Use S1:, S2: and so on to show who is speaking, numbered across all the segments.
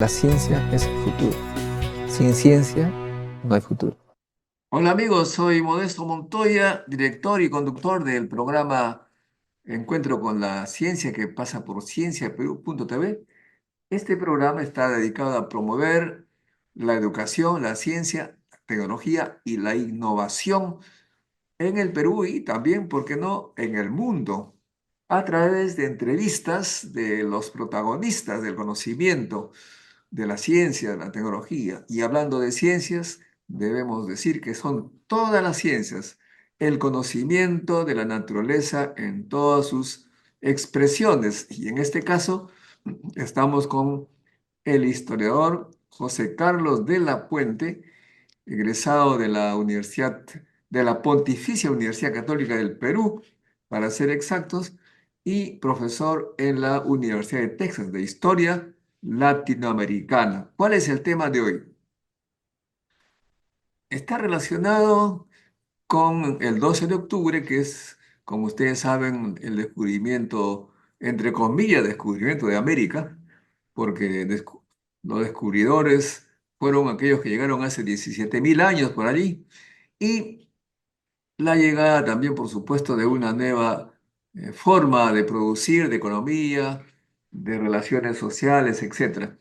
S1: La ciencia es el futuro. Sin ciencia no hay futuro.
S2: Hola amigos, soy Modesto Montoya, director y conductor del programa Encuentro con la Ciencia que pasa por cienciaperú.tv. Este programa está dedicado a promover la educación, la ciencia, la tecnología y la innovación en el Perú y también, ¿por qué no?, en el mundo, a través de entrevistas de los protagonistas del conocimiento, de la ciencia, de la tecnología. Y hablando de ciencias, debemos decir que son todas las ciencias, el conocimiento de la naturaleza en todas sus expresiones. Y en este caso, estamos con el historiador José Carlos de la Puente, egresado de la Universidad, de la Pontificia Universidad Católica del Perú, para ser exactos, y profesor en la Universidad de Texas de Historia Latinoamericana. ¿Cuál es el tema de hoy? Está relacionado con el 12 de octubre, que es, como ustedes saben, el descubrimiento, entre comillas, descubrimiento de América, porque los descubridores fueron aquellos que llegaron hace 17.000 años por allí, y la llegada también, por supuesto, de una nueva forma de producir, de economía, de relaciones sociales, etcétera.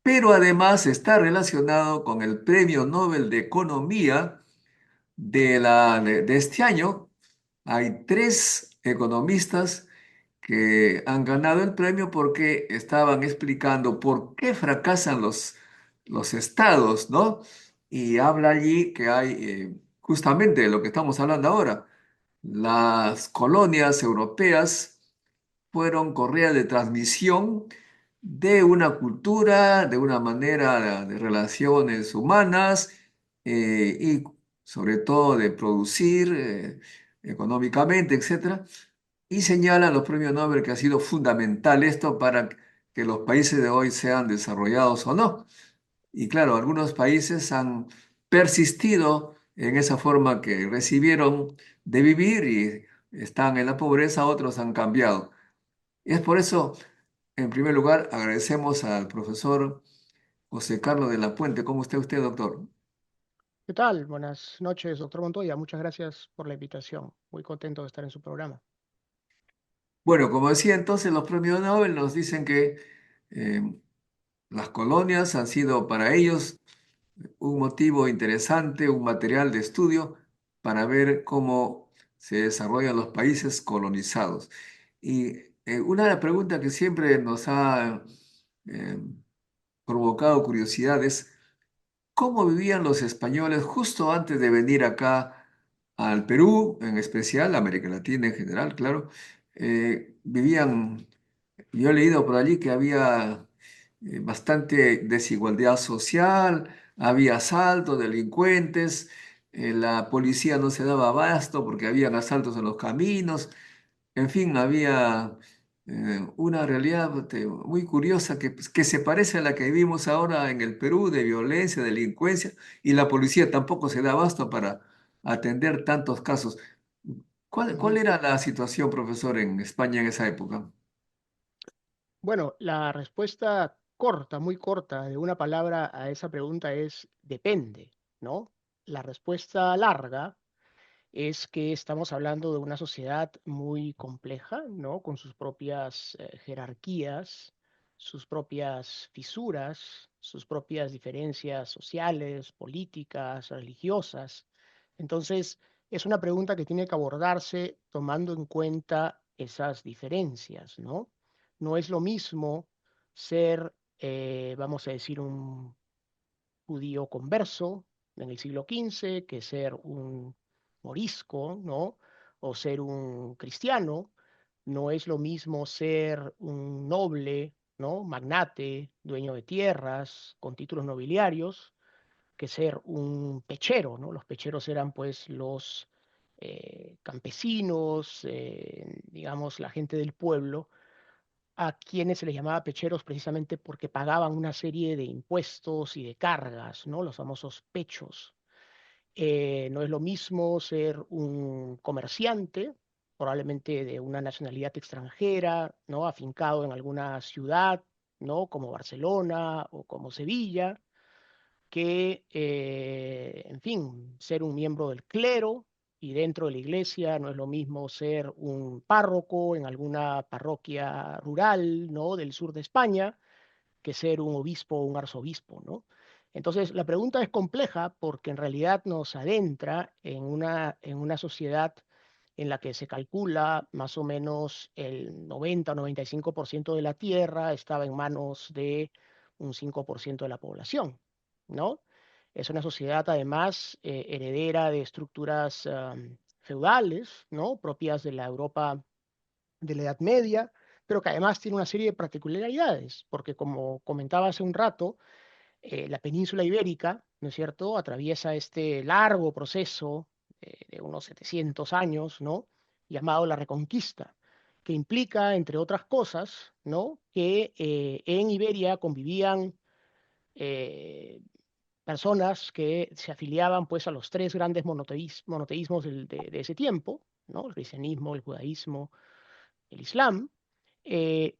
S2: Pero además está relacionado con el Premio Nobel de Economía de este año. Hay tres economistas que han ganado el premio porque estaban explicando por qué fracasan los estados, ¿no? Y habla allí que hay justamente de lo que estamos hablando ahora. Las colonias europeas fueron correas de transmisión de una cultura, de una manera de relaciones humanas y sobre todo de producir económicamente, etcétera. Y señalan los premios Nobel que ha sido fundamental esto para que los países de hoy sean desarrollados o no. Y claro, algunos países han persistido en esa forma que recibieron de vivir y están en la pobreza, otros han cambiado. Y es por eso, en primer lugar, agradecemos al profesor José Carlos de la Puente. ¿Cómo está usted, doctor?
S3: ¿Qué tal? Buenas noches, doctor Montoya. Muchas gracias por la invitación. Muy contento de estar en su programa.
S2: Bueno, como decía entonces, los premios Nobel nos dicen que eh, las colonias han sido para ellos un motivo interesante, un material de estudio para ver cómo se desarrollan los países colonizados. Y una de las preguntas que siempre nos ha eh, provocado curiosidad es cómo vivían los españoles justo antes de venir acá al Perú, en especial, América Latina en general, claro. Vivían, yo he leído por allí que había bastante desigualdad social, había asaltos, delincuentes, la policía no se daba abasto porque habían asaltos en los caminos, en fin, había una realidad muy curiosa que se parece a la que vivimos ahora en el Perú de violencia, delincuencia, y la policía tampoco se da abasto para atender tantos casos. ¿Cuál
S3: Ujú.
S2: era la situación, profesor, en España en esa época?
S3: Bueno, la respuesta corta, muy corta, de una palabra a esa pregunta es depende, ¿no? La respuesta larga es que estamos hablando de una sociedad muy compleja, ¿no? Con sus propias jerarquías, sus propias fisuras, sus propias diferencias sociales, políticas, religiosas. Entonces, es una pregunta que tiene que abordarse tomando en cuenta esas diferencias, ¿no? No es lo mismo ser, vamos a decir, un judío converso en el siglo XV que ser un morisco, ¿no? O ser un cristiano. No es lo mismo ser un noble, ¿no? Magnate, dueño de tierras, con títulos nobiliarios, que ser un pechero, ¿no? Los pecheros eran pues los campesinos, digamos, la gente del pueblo a quienes se les llamaba pecheros precisamente porque pagaban una serie de impuestos y de cargas, ¿no? Los famosos pechos. No es lo mismo ser un comerciante, probablemente de una nacionalidad extranjera, ¿no? Afincado en alguna ciudad, ¿no? Como Barcelona o como Sevilla, que, en fin, ser un miembro del clero y dentro de la iglesia no es lo mismo ser un párroco en alguna parroquia rural, ¿no? Del sur de España, que ser un obispo o un arzobispo, ¿no? Entonces, la pregunta es compleja porque en realidad nos adentra en una sociedad en la que se calcula más o menos el 90 o 95% de la tierra estaba en manos de un 5% de la población, ¿no? Es una sociedad además heredera de estructuras feudales, ¿no? Propias de la Europa de la Edad Media, pero que además tiene una serie de particularidades, porque como comentaba hace un rato, la península ibérica, ¿no es cierto?, atraviesa este largo proceso de unos 700 años, ¿no?, llamado la Reconquista, que implica, entre otras cosas, ¿no?, que en Iberia convivían eh, personas que se afiliaban pues a los tres grandes monoteísmos de ese tiempo, ¿no?, el cristianismo, el judaísmo, el islam,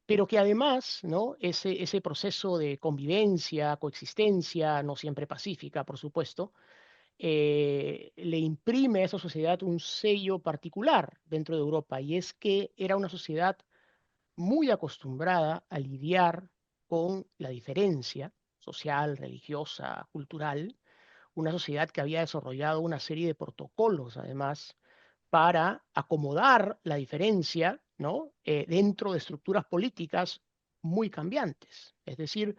S3: pero que además, ¿no? Ese proceso de convivencia, coexistencia, no siempre pacífica, por supuesto, le imprime a esa sociedad un sello particular dentro de Europa, y es que era una sociedad muy acostumbrada a lidiar con la diferencia social, religiosa, cultural, una sociedad que había desarrollado una serie de protocolos, además, para acomodar la diferencia, ¿no? Dentro de estructuras políticas muy cambiantes. Es decir,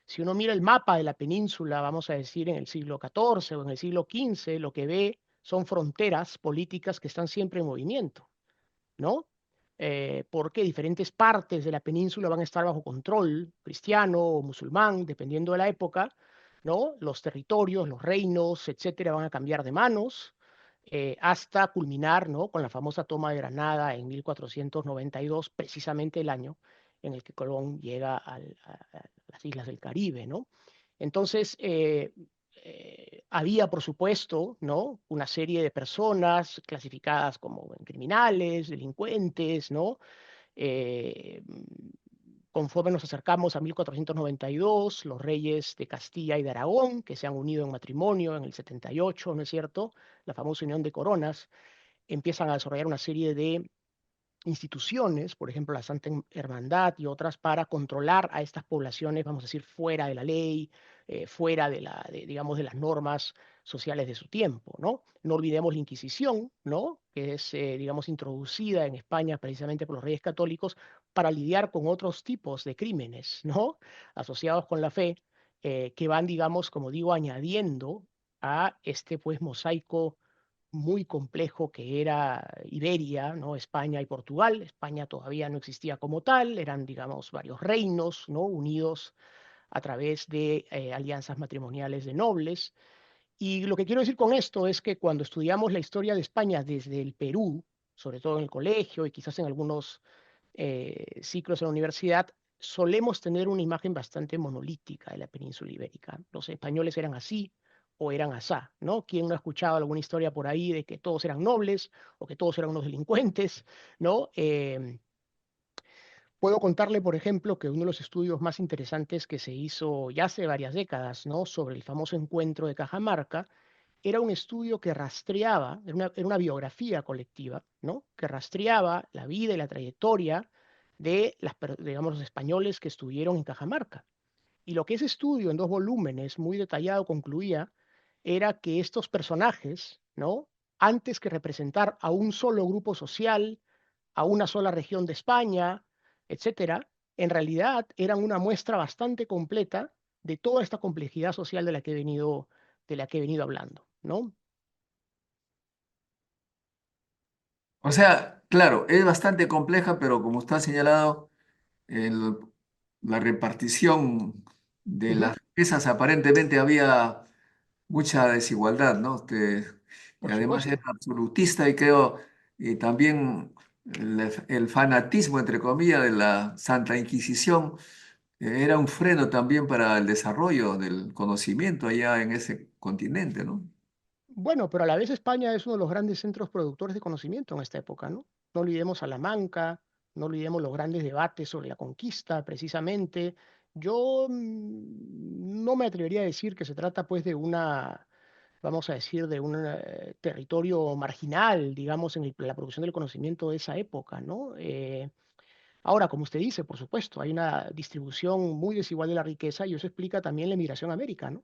S3: si uno mira el mapa de la península, vamos a decir, en el siglo XIV o en el siglo XV, lo que ve son fronteras políticas que están siempre en movimiento, ¿no? Porque diferentes partes de la península van a estar bajo control cristiano o musulmán, dependiendo de la época, ¿no? Los territorios, los reinos, etcétera, van a cambiar de manos hasta culminar, ¿no?, con la famosa toma de Granada en 1492, precisamente el año en el que Colón llega a las islas del Caribe, ¿no? Entonces, había, por supuesto, ¿no?, una serie de personas clasificadas como criminales, delincuentes, ¿no? Eh, Conforme nos acercamos a 1492, los reyes de Castilla y de Aragón, que se han unido en matrimonio en el 78, ¿no es cierto?, la famosa unión de coronas, empiezan a desarrollar una serie de instituciones, por ejemplo, la Santa Hermandad y otras, para controlar a estas poblaciones, vamos a decir, fuera de la ley, fuera digamos, de las normas sociales de su tiempo, ¿no? No olvidemos la Inquisición, ¿no?, que es, digamos, introducida en España precisamente por los reyes católicos para lidiar con otros tipos de crímenes, ¿no?, asociados con la fe, que van, digamos, como digo, añadiendo a este, pues, mosaico muy complejo que era Iberia, ¿no?, España y Portugal. España todavía no existía como tal, eran, digamos, varios reinos, ¿no?, unidos a través de alianzas matrimoniales de nobles. Y lo que quiero decir con esto es que cuando estudiamos la historia de España desde el Perú, sobre todo en el colegio y quizás en algunos ciclos en la universidad, solemos tener una imagen bastante monolítica de la península ibérica. Los españoles eran así o eran asá, ¿no? ¿Quién no ha escuchado alguna historia por ahí de que todos eran nobles o que todos eran unos delincuentes, ¿no? Puedo contarle, por ejemplo, que uno de los estudios más interesantes que se hizo ya hace varias décadas, ¿no?, sobre el famoso encuentro de Cajamarca, era un estudio que rastreaba, era una biografía colectiva, ¿no?, que rastreaba la vida y la trayectoria de digamos, los españoles que estuvieron en Cajamarca. Y lo que ese estudio en dos volúmenes muy detallado concluía era que estos personajes, ¿no?, antes que representar a un solo grupo social, a una sola región de España, etcétera, en realidad eran una muestra bastante completa de toda esta complejidad social de la que he venido hablando, ¿no?
S2: O sea, claro, es bastante compleja, pero como está señalado, el- la repartición de
S3: Ujú,
S2: las riquezas aparentemente había mucha desigualdad, ¿no? Y
S3: por
S2: además era
S3: supuesto.
S2: absolutista y creo, y también el fanatismo, entre comillas, de la Santa Inquisición era un freno también para el desarrollo del conocimiento allá en ese continente, ¿no?
S3: Bueno, pero a la vez España es uno de los grandes centros productores de conocimiento en esta época, ¿no? No olvidemos Salamanca, no olvidemos los grandes debates sobre la conquista, precisamente, Yo no me atrevería a decir que se trata pues de una, vamos a decir, de un territorio marginal, digamos, en la producción del conocimiento de esa época, ¿no? Ahora, como usted dice, por supuesto, hay una distribución muy desigual de la riqueza y eso explica también la emigración a América, ¿no?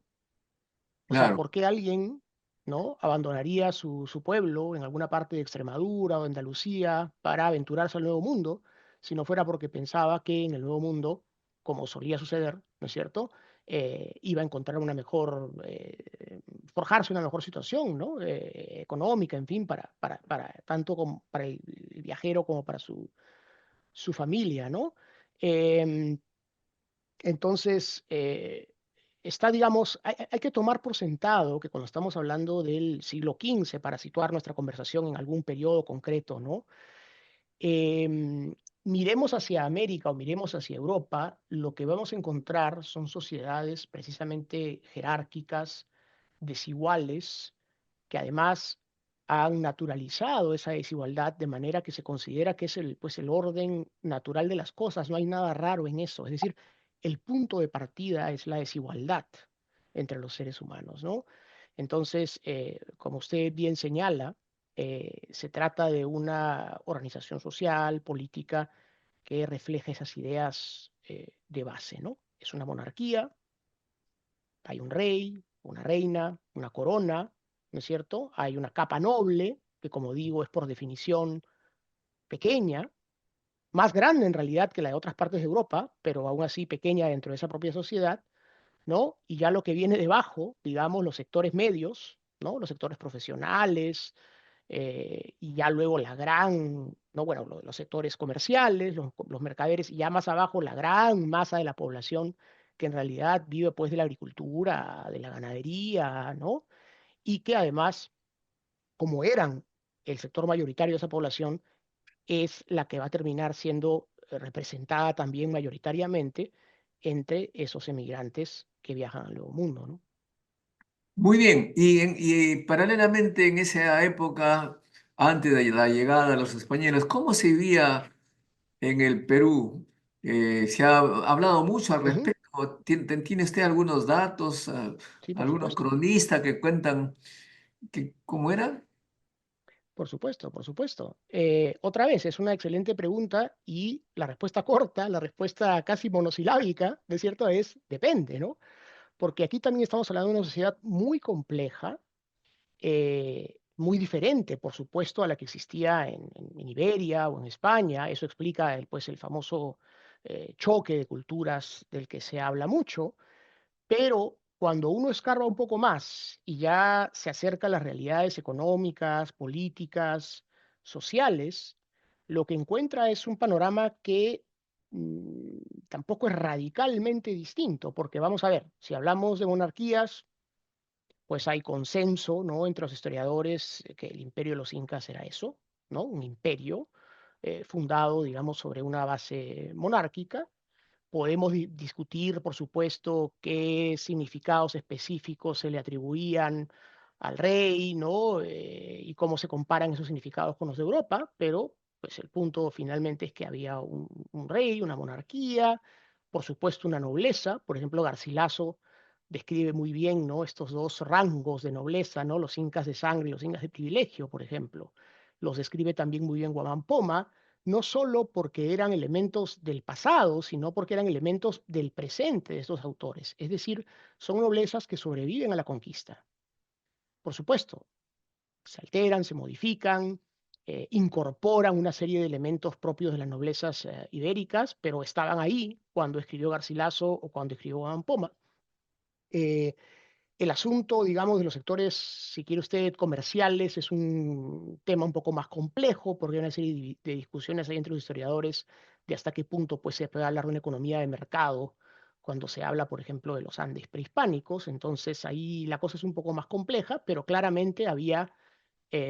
S3: O sea,
S2: Claro.
S3: ¿por qué alguien, ¿no? abandonaría su pueblo en alguna parte de Extremadura o Andalucía para aventurarse al Nuevo Mundo, si no fuera porque pensaba que en el Nuevo Mundo, como solía suceder, ¿no es cierto? Iba a encontrar una mejor, forjarse una mejor situación, ¿no? Económica, en fin, para tanto como para el viajero como para su familia, ¿no? Em, entonces, está, digamos, hay que tomar por sentado que cuando estamos hablando del siglo XV, para situar nuestra conversación en algún periodo concreto, ¿no? Em, Miremos hacia América o miremos hacia Europa, lo que vamos a encontrar son sociedades precisamente jerárquicas, desiguales, que además han naturalizado esa desigualdad de manera que se considera que es pues el orden natural de las cosas, no hay nada raro en eso. Es decir, el punto de partida es la desigualdad entre los seres humanos, ¿no? Entonces, como usted bien señala, se trata de una organización social, política, que refleja esas ideas de base, ¿no? Es una monarquía, hay un rey, una reina, una corona, ¿no es cierto? Hay una capa noble, que como digo es por definición pequeña, más grande en realidad que la de otras partes de Europa, pero aún así pequeña dentro de esa propia sociedad, ¿no? Y ya lo que viene debajo, digamos, los sectores medios, ¿no? Los sectores profesionales, y ya luego la gran, no, bueno, los sectores comerciales, los mercaderes, y ya más abajo la gran masa de la población que en realidad vive pues de la agricultura, de la ganadería, ¿no? Y que además, como eran el sector mayoritario de esa población, es la que va a terminar siendo representada también mayoritariamente entre esos emigrantes que viajan al Nuevo Mundo, ¿no?
S2: Muy bien, y paralelamente en esa época, antes de la llegada de los españoles, ¿cómo se vivía en el Perú? Se ha hablado mucho al
S3: Ujú.
S2: respecto. ¿Tiene usted algunos datos,
S3: Sí, por
S2: algunos
S3: supuesto.
S2: cronistas que cuentan cómo era?
S3: Por supuesto, por supuesto. Otra vez, es una excelente pregunta y la respuesta corta, la respuesta casi monosilábica, de cierto, es depende, ¿no? Porque aquí también estamos hablando de una sociedad muy compleja, muy diferente, por supuesto, a la que existía en Iberia o en España. Eso explica pues, el famoso choque de culturas del que se habla mucho. Pero cuando uno escarba un poco más y ya se acerca a las realidades económicas, políticas, sociales, lo que encuentra es un panorama que mm, tampoco es radicalmente distinto, porque vamos a ver, si hablamos de monarquías, pues hay consenso, ¿no? entre los historiadores que el imperio de los incas era eso, ¿no? Un imperio fundado, digamos, sobre una base monárquica. Podemos discutir, por supuesto, qué significados específicos se le atribuían al rey, ¿no? Y cómo se comparan esos significados con los de Europa, pero pues el punto finalmente es que había un rey, una monarquía, por supuesto una nobleza. Por ejemplo, Garcilaso describe muy bien, ¿no? estos dos rangos de nobleza, ¿no? Los incas de sangre y los incas de privilegio, por ejemplo. Los describe también muy bien Guamán Poma, no solo porque eran elementos del pasado, sino porque eran elementos del presente de estos autores. Es decir, son noblezas que sobreviven a la conquista. Por supuesto, se alteran, se modifican, incorporan una serie de elementos propios de las noblezas ibéricas, pero estaban ahí cuando escribió Garcilaso o cuando escribió Juan Poma. Eh, el asunto, digamos, de los sectores, si quiere usted, comerciales, es un tema un poco más complejo porque hay una serie de discusiones ahí entre los historiadores de hasta qué punto pues, se puede hablar de una economía de mercado cuando se habla, por ejemplo, de los Andes prehispánicos. Entonces ahí la cosa es un poco más compleja, pero claramente había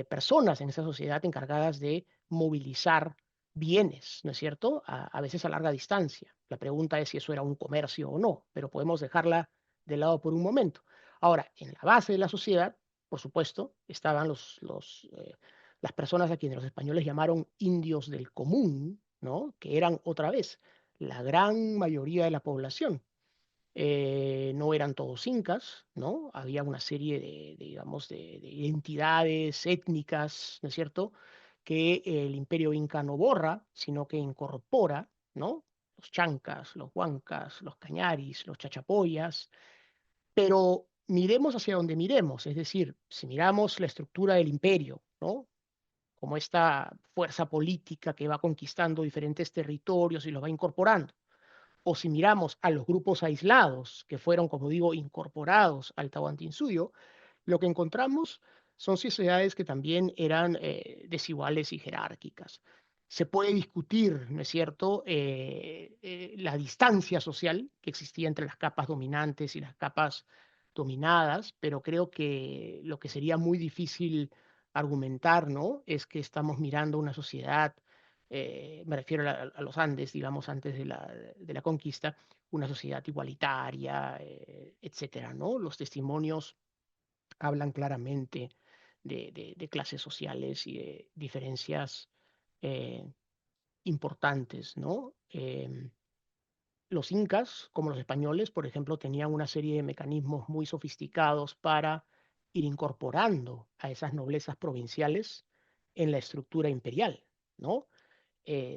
S3: personas en esa sociedad encargadas de movilizar bienes, ¿no es cierto? A veces a larga distancia. La pregunta es si eso era un comercio o no, pero podemos dejarla de lado por un momento. Ahora, en la base de la sociedad, por supuesto, estaban las personas a quienes los españoles llamaron indios del común, ¿no? Que eran otra vez la gran mayoría de la población. No eran todos incas, ¿no? Había una serie digamos, de identidades étnicas, ¿no es cierto?, que el imperio inca no borra, sino que incorpora, ¿no? Los chancas, los huancas, los cañaris, los chachapoyas, pero miremos hacia donde miremos, es decir, si miramos la estructura del imperio, ¿no? Como esta fuerza política que va conquistando diferentes territorios y los va incorporando, o si miramos a los grupos aislados que fueron, como digo, incorporados al Tahuantinsuyo, lo que encontramos son sociedades que también eran desiguales y jerárquicas. Se puede discutir, ¿no es cierto?, la distancia social que existía entre las capas dominantes y las capas dominadas, pero creo que lo que sería muy difícil argumentar, ¿no?, es que estamos mirando una sociedad, me refiero a los Andes, digamos, antes de la conquista, una sociedad igualitaria, etcétera, ¿no? Los testimonios hablan claramente de clases sociales y de diferencias eh, importantes, ¿no? Los incas, como los españoles, por ejemplo, tenían una serie de mecanismos muy sofisticados para ir incorporando a esas noblezas provinciales en la estructura imperial, ¿no?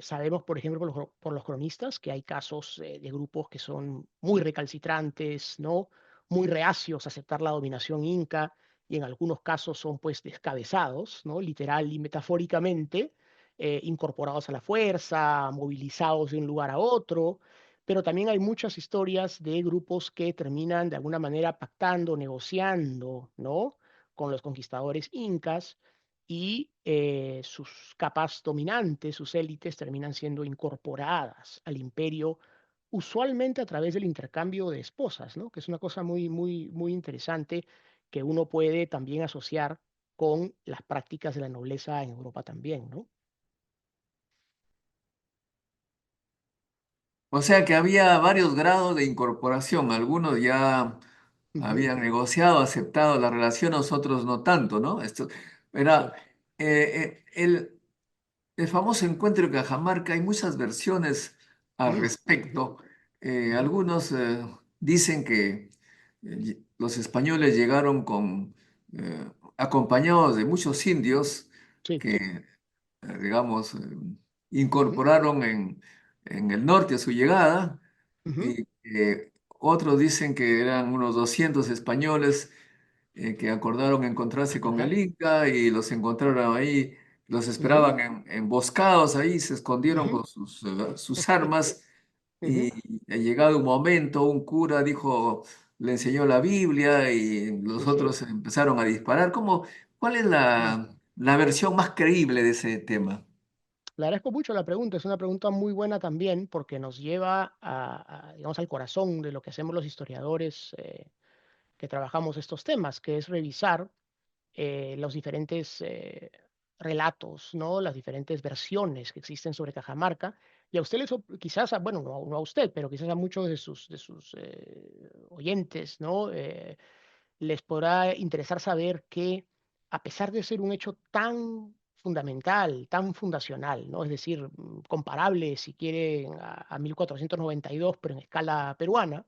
S3: Sabemos, por ejemplo, por los cronistas, que hay casos de grupos que son muy recalcitrantes, ¿no? Muy reacios a aceptar la dominación inca y en algunos casos son pues descabezados, ¿no? Literal y metafóricamente, incorporados a la fuerza, movilizados de un lugar a otro. Pero también hay muchas historias de grupos que terminan de alguna manera pactando, negociando, ¿no?, con los conquistadores incas, y sus capas dominantes, sus élites, terminan siendo incorporadas al imperio, usualmente a través del intercambio de esposas, ¿no? Que es una cosa muy, muy, muy interesante que uno puede también asociar con las prácticas de la nobleza en Europa también, ¿no?
S2: O sea que había varios grados de incorporación. Algunos ya
S3: Ujú.
S2: habían negociado, aceptado la relación, nosotros no tanto, ¿no? Esto era
S3: Sí.
S2: el famoso encuentro de Cajamarca. Hay muchas versiones al
S3: Ujú,
S2: respecto.
S3: ujú.
S2: Algunos dicen que los españoles llegaron acompañados de muchos indios
S3: Sí.
S2: que, digamos,
S3: Ujú,
S2: incorporaron en el norte a su llegada,
S3: ujú.
S2: y otros dicen que eran unos 200 españoles que acordaron encontrarse con el
S3: Ajá.
S2: Inca y los encontraron ahí, los
S3: Ujú,
S2: esperaban emboscados ahí, se escondieron
S3: ujú,
S2: con sus armas,
S3: ujú.
S2: y ha llegado un momento, un cura dijo, le enseñó la Biblia y los
S3: Sí, sí.
S2: otros empezaron a disparar. ¿Cuál es
S3: Mm.
S2: la versión más creíble de ese tema?
S3: Le agradezco mucho la pregunta, es una pregunta muy buena también porque nos lleva digamos, al corazón de lo que hacemos los historiadores que trabajamos estos temas, que es revisar los diferentes relatos, ¿no? Las diferentes versiones que existen sobre Cajamarca. Y a usted quizás, bueno, no a usted, pero quizás a muchos de sus oyentes, ¿no? Les podrá interesar saber que, a pesar de ser un hecho tan fundamental, tan fundacional, ¿no? Es decir, comparable, si quieren, a 1492, pero en escala peruana,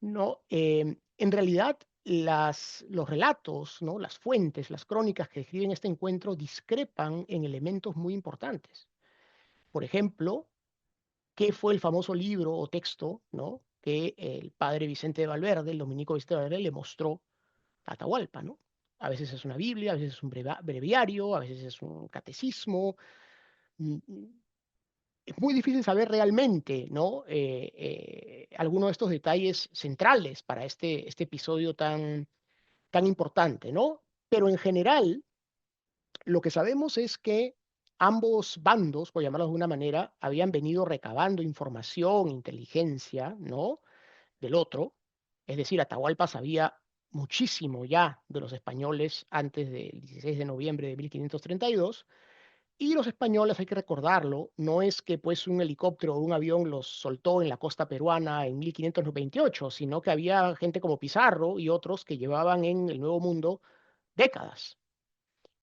S3: ¿no? En realidad, los relatos, ¿no?, las fuentes, las crónicas que describen este encuentro discrepan en elementos muy importantes. Por ejemplo, ¿qué fue el famoso libro o texto, ¿no?, que el padre Vicente de Valverde, el dominico Vicente de Valverde, le mostró a Atahualpa, ¿no? A veces es una Biblia, a veces es un breviario, a veces es un catecismo. Mm, mm, Es muy difícil saber realmente, ¿no?, algunos de estos detalles centrales para este episodio tan importante, ¿no? Pero en general, lo que sabemos es que ambos bandos, por llamarlos de una manera, habían venido recabando información, inteligencia, ¿no?, del otro. Es decir, Atahualpa sabía muchísimo ya de los españoles antes del 16 de noviembre de 1532, y los españoles, hay que recordarlo, no es que pues un helicóptero o un avión los soltó en la costa peruana en 1528, sino que había gente como Pizarro y otros que llevaban en el Nuevo Mundo décadas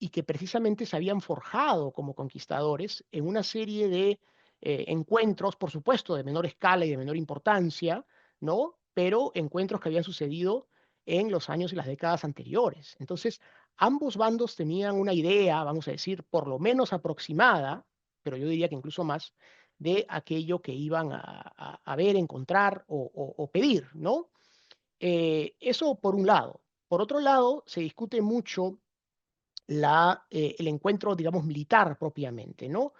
S3: y que precisamente se habían forjado como conquistadores en una serie de encuentros, por supuesto, de menor escala y de menor importancia, ¿no? Pero encuentros que habían sucedido en los años y las décadas anteriores. Entonces, ambos bandos tenían una idea, vamos a decir, por lo menos aproximada, pero yo diría que incluso más, de aquello que iban a ver, encontrar o pedir, ¿no? Eso por un lado. Por otro lado, se discute mucho el encuentro, digamos, militar propiamente, ¿no?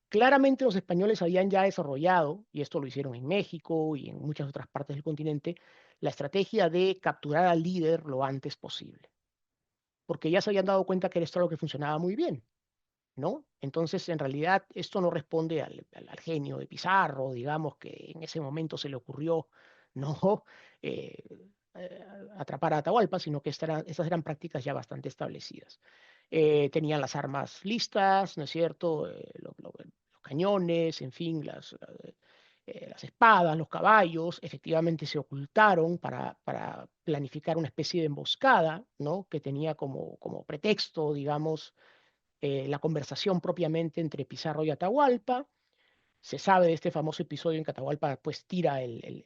S3: Claramente los españoles habían ya desarrollado, y esto lo hicieron en México y en muchas otras partes del continente, la estrategia de capturar al líder lo antes posible, porque ya se habían dado cuenta que esto era lo que funcionaba muy bien, ¿no? Entonces, en realidad, esto no responde al genio de Pizarro, digamos, que en ese momento se le ocurrió no Eh, atrapar a Atahualpa, sino que estas eran prácticas ya bastante establecidas. Tenían las armas listas, ¿no es cierto? Los cañones, en fin, las espadas, los caballos, efectivamente se ocultaron para planificar una especie de emboscada, ¿no? Que tenía como pretexto, digamos, la conversación propiamente entre Pizarro y Atahualpa. Se sabe de este famoso episodio en que Atahualpa pues tira el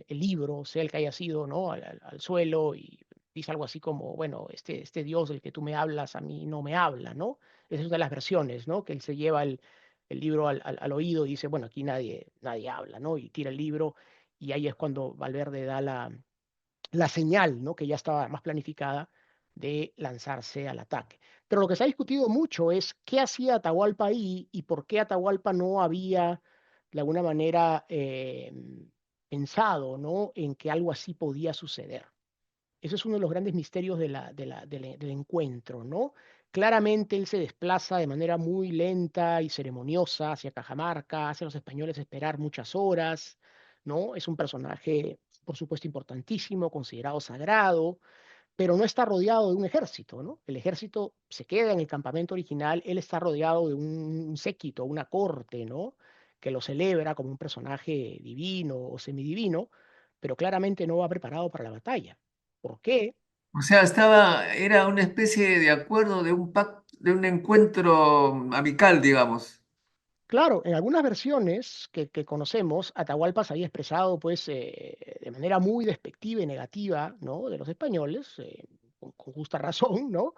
S3: libro, sea el que haya sido, ¿no? Al suelo y dice algo así como, bueno, este Dios del que tú me hablas a mí no me habla, ¿no? Esa es una de las versiones, ¿no? Que él se lleva el libro al oído y dice, bueno, aquí nadie habla, ¿no? Y tira el libro y ahí es cuando Valverde da la señal, ¿no? Que ya estaba más planificada de lanzarse al ataque. Pero lo que se ha discutido mucho es qué hacía Atahualpa ahí y por qué Atahualpa no había, de alguna manera, pensado, ¿no? En que algo así podía suceder. Eso es uno de los grandes misterios del encuentro, ¿no? Claramente él se desplaza de manera muy lenta y ceremoniosa hacia Cajamarca, hace a los españoles esperar muchas horas, ¿no? Es un personaje, por supuesto, importantísimo, considerado sagrado, pero no está rodeado de un ejército, ¿no? El ejército se queda en el campamento original, él está rodeado de un séquito, una corte, ¿no? Que lo celebra como un personaje divino o semidivino, pero claramente no va preparado para la batalla. ¿Por qué?
S2: O sea, era una especie de acuerdo, de un pacto, de un encuentro amical, digamos.
S3: Claro, en algunas versiones que conocemos, Atahualpa se había expresado pues de manera muy despectiva y negativa, ¿no? De los españoles, con justa razón, ¿no?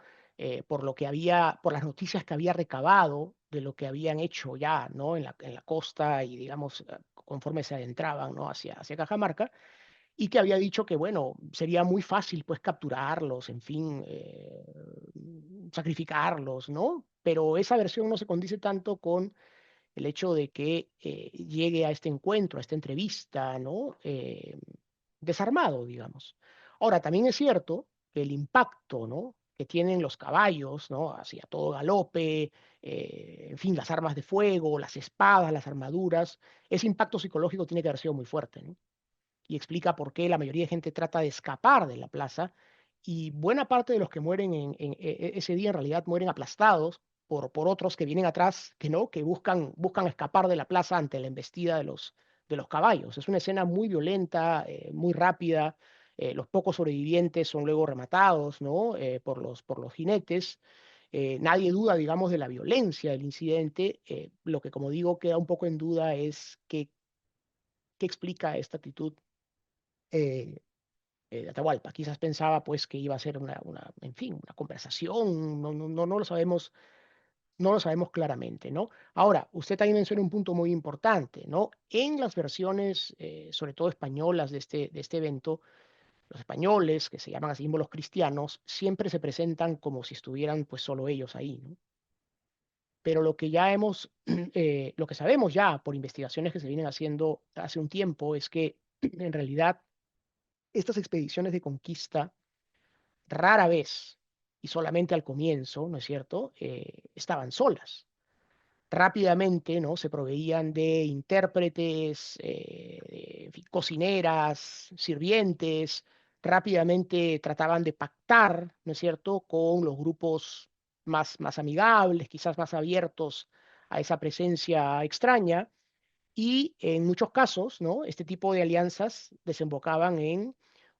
S3: Por lo que había, por las noticias que había recabado de lo que habían hecho ya, ¿no? En la costa y digamos conforme se adentraban, ¿no? Hacia Cajamarca y que había dicho que, bueno, sería muy fácil pues capturarlos, en fin, sacrificarlos, ¿no? Pero esa versión no se condice tanto con el hecho de que llegue a este encuentro, a esta entrevista, ¿no? Desarmado, digamos. Ahora, también es cierto que el impacto, ¿no? Que tienen los caballos, ¿no? Hacia todo galope, en fin, las armas de fuego, las espadas, las armaduras, ese impacto psicológico tiene que haber sido muy fuerte, ¿no? Y explica por qué la mayoría de gente trata de escapar de la plaza y buena parte de los que mueren ese día en realidad mueren aplastados por otros que vienen atrás, que no, que buscan escapar de la plaza ante la embestida de los caballos. Es una escena muy violenta, muy rápida. Los pocos sobrevivientes son luego rematados, ¿no? por los jinetes. Nadie duda, digamos, de la violencia del incidente. Lo que, como digo, queda un poco en duda es qué explica esta actitud eh, de Atahualpa. Quizás pensaba pues que iba a ser en fin, una conversación, no lo sabemos, no lo sabemos claramente, ¿no? Ahora, usted también menciona un punto muy importante, ¿no? En las versiones, sobre todo españolas de este evento, los españoles, que se llaman así símbolos cristianos, siempre se presentan como si estuvieran pues solo ellos ahí, ¿no? Pero lo que sabemos ya por investigaciones que se vienen haciendo hace un tiempo es que en realidad estas expediciones de conquista rara vez y solamente al comienzo, ¿no es cierto?, estaban solas. Rápidamente, ¿no? Se proveían de intérpretes, en fin, cocineras, sirvientes, rápidamente trataban de pactar, ¿no es cierto?, con los grupos más amigables, quizás más abiertos a esa presencia extraña, y en muchos casos, ¿no? Este tipo de alianzas desembocaban en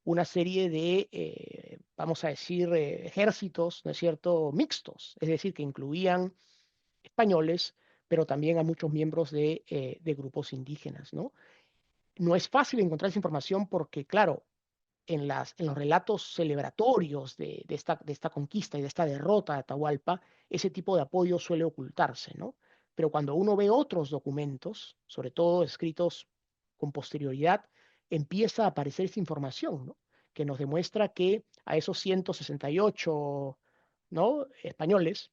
S3: una serie de, vamos a decir, ejércitos, ¿no es cierto?, mixtos, es decir, que incluían españoles, pero también a muchos miembros de grupos indígenas, ¿no? No es fácil encontrar esa información porque, claro, en los relatos celebratorios de esta conquista y de esta derrota de Atahualpa, ese tipo de apoyo suele ocultarse, ¿no? Pero cuando uno ve otros documentos, sobre todo escritos con posterioridad, empieza a aparecer esta información, ¿no? Que nos demuestra que a esos 168, ¿no? españoles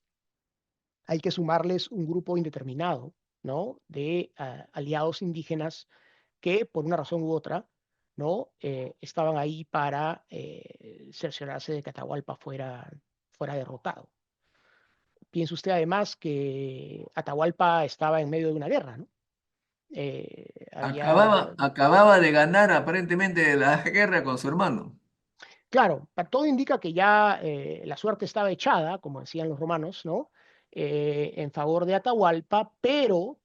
S3: hay que sumarles un grupo indeterminado, ¿no? De aliados indígenas que por una razón u otra, ¿no? Estaban ahí para cerciorarse de que Atahualpa fuera derrotado. Piense usted además que Atahualpa estaba en medio de una guerra, ¿no? Había,
S2: Acababa de ganar aparentemente la guerra con su hermano.
S3: claro, todo indica que ya la suerte estaba echada, como decían los romanos, ¿no? En favor de Atahualpa, pero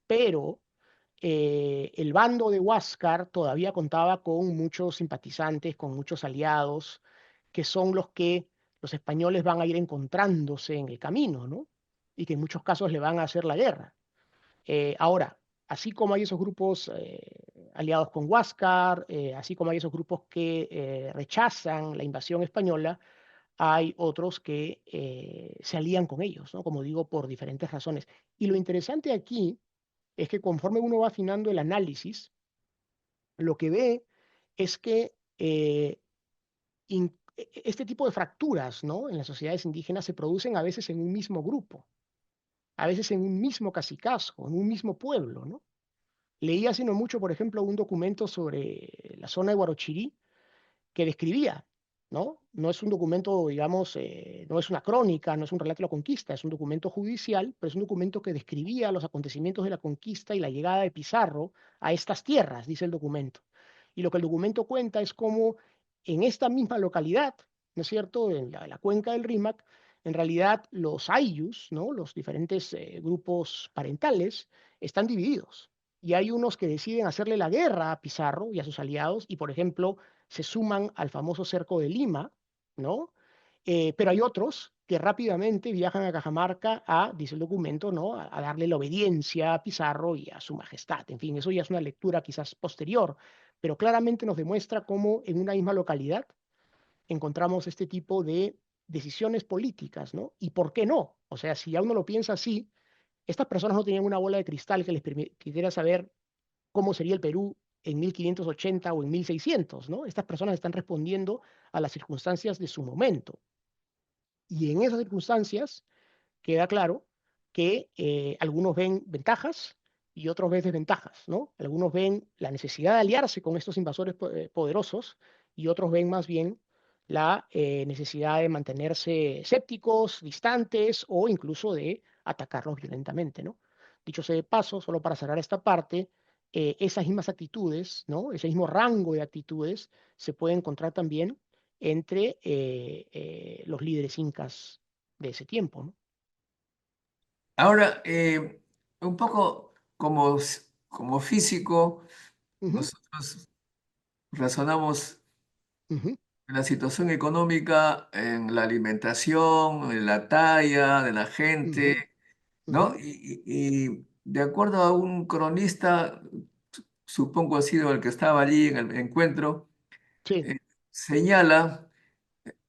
S3: el bando de Huáscar todavía contaba con muchos simpatizantes, con muchos aliados, que son los que los españoles van a ir encontrándose en el camino, ¿no? Y que en muchos casos le van a hacer la guerra. Ahora, así como hay esos grupos aliados con Huáscar, así como hay esos grupos que rechazan la invasión española, hay otros que se alían con ellos, ¿no? Como digo, por diferentes razones. Y lo interesante aquí es que conforme uno va afinando el análisis, lo que ve es que este tipo de fracturas, ¿no? En las sociedades indígenas se producen a veces en un mismo grupo, a veces en un mismo cacicazgo, en un mismo pueblo, ¿no? Leí hace no mucho, por ejemplo, un documento sobre la zona de Huarochirí que describía, ¿no? No es un documento, digamos, no es una crónica, no es un relato de la conquista, es un documento judicial, pero es un documento que describía los acontecimientos de la conquista y la llegada de Pizarro a estas tierras, dice el documento. Y lo que el documento cuenta es cómo en esta misma localidad, ¿no es cierto?, en la cuenca del Rímac, en realidad los ayllus, ¿no?, los diferentes grupos parentales, están divididos. Y hay unos que deciden hacerle la guerra a Pizarro y a sus aliados, y por ejemplo, se suman al famoso cerco de Lima, ¿no? Pero hay otros que rápidamente viajan a Cajamarca a, dice el documento, ¿no? A darle la obediencia a Pizarro y a su majestad. En fin, eso ya es una lectura quizás posterior, pero claramente nos demuestra cómo en una misma localidad encontramos este tipo de decisiones políticas, ¿no? ¿Y por qué no? O sea, si ya uno lo piensa así, estas personas no tenían una bola de cristal que les permitiera saber cómo sería el Perú en 1580 o en 1600, ¿no? Estas personas están respondiendo a las circunstancias de su momento. Y en esas circunstancias queda claro que algunos ven ventajas y otros ven desventajas, ¿no? Algunos ven la necesidad de aliarse con estos invasores poderosos y otros ven más bien la necesidad de mantenerse escépticos, distantes o incluso de atacarlos violentamente, ¿no? Dicho sea de paso, solo para cerrar esta parte, esas mismas actitudes, ¿no? Ese mismo rango de actitudes se puede encontrar también entre los líderes incas de ese tiempo, ¿no?
S2: Ahora, un poco como físico,
S3: Ujú,
S2: nosotros razonamos
S3: ujú,
S2: en la situación económica, en la alimentación, en la talla de la
S3: ujú,
S2: gente, ¿no?
S3: ujú.
S2: Y de acuerdo a un cronista, supongo ha sido el que estaba allí en el encuentro,
S3: Sí.
S2: eh, señala,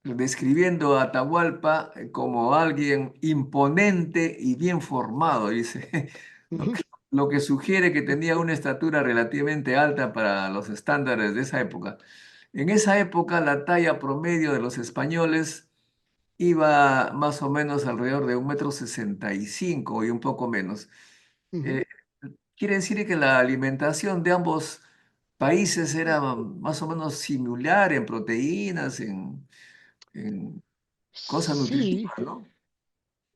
S2: describiendo a Atahualpa como alguien imponente y bien formado, dice, lo
S3: Ujú,
S2: que, lo que sugiere que tenía una estatura relativamente alta para los estándares de esa época. En esa época, la talla promedio de los españoles iba más o menos alrededor de 1,65 m y un poco menos.
S3: ujú.
S2: Eh, Quiere decir que la alimentación de ambos países era más o menos similar en proteínas, en cosas
S3: Sí,
S2: nutritivas, ¿no?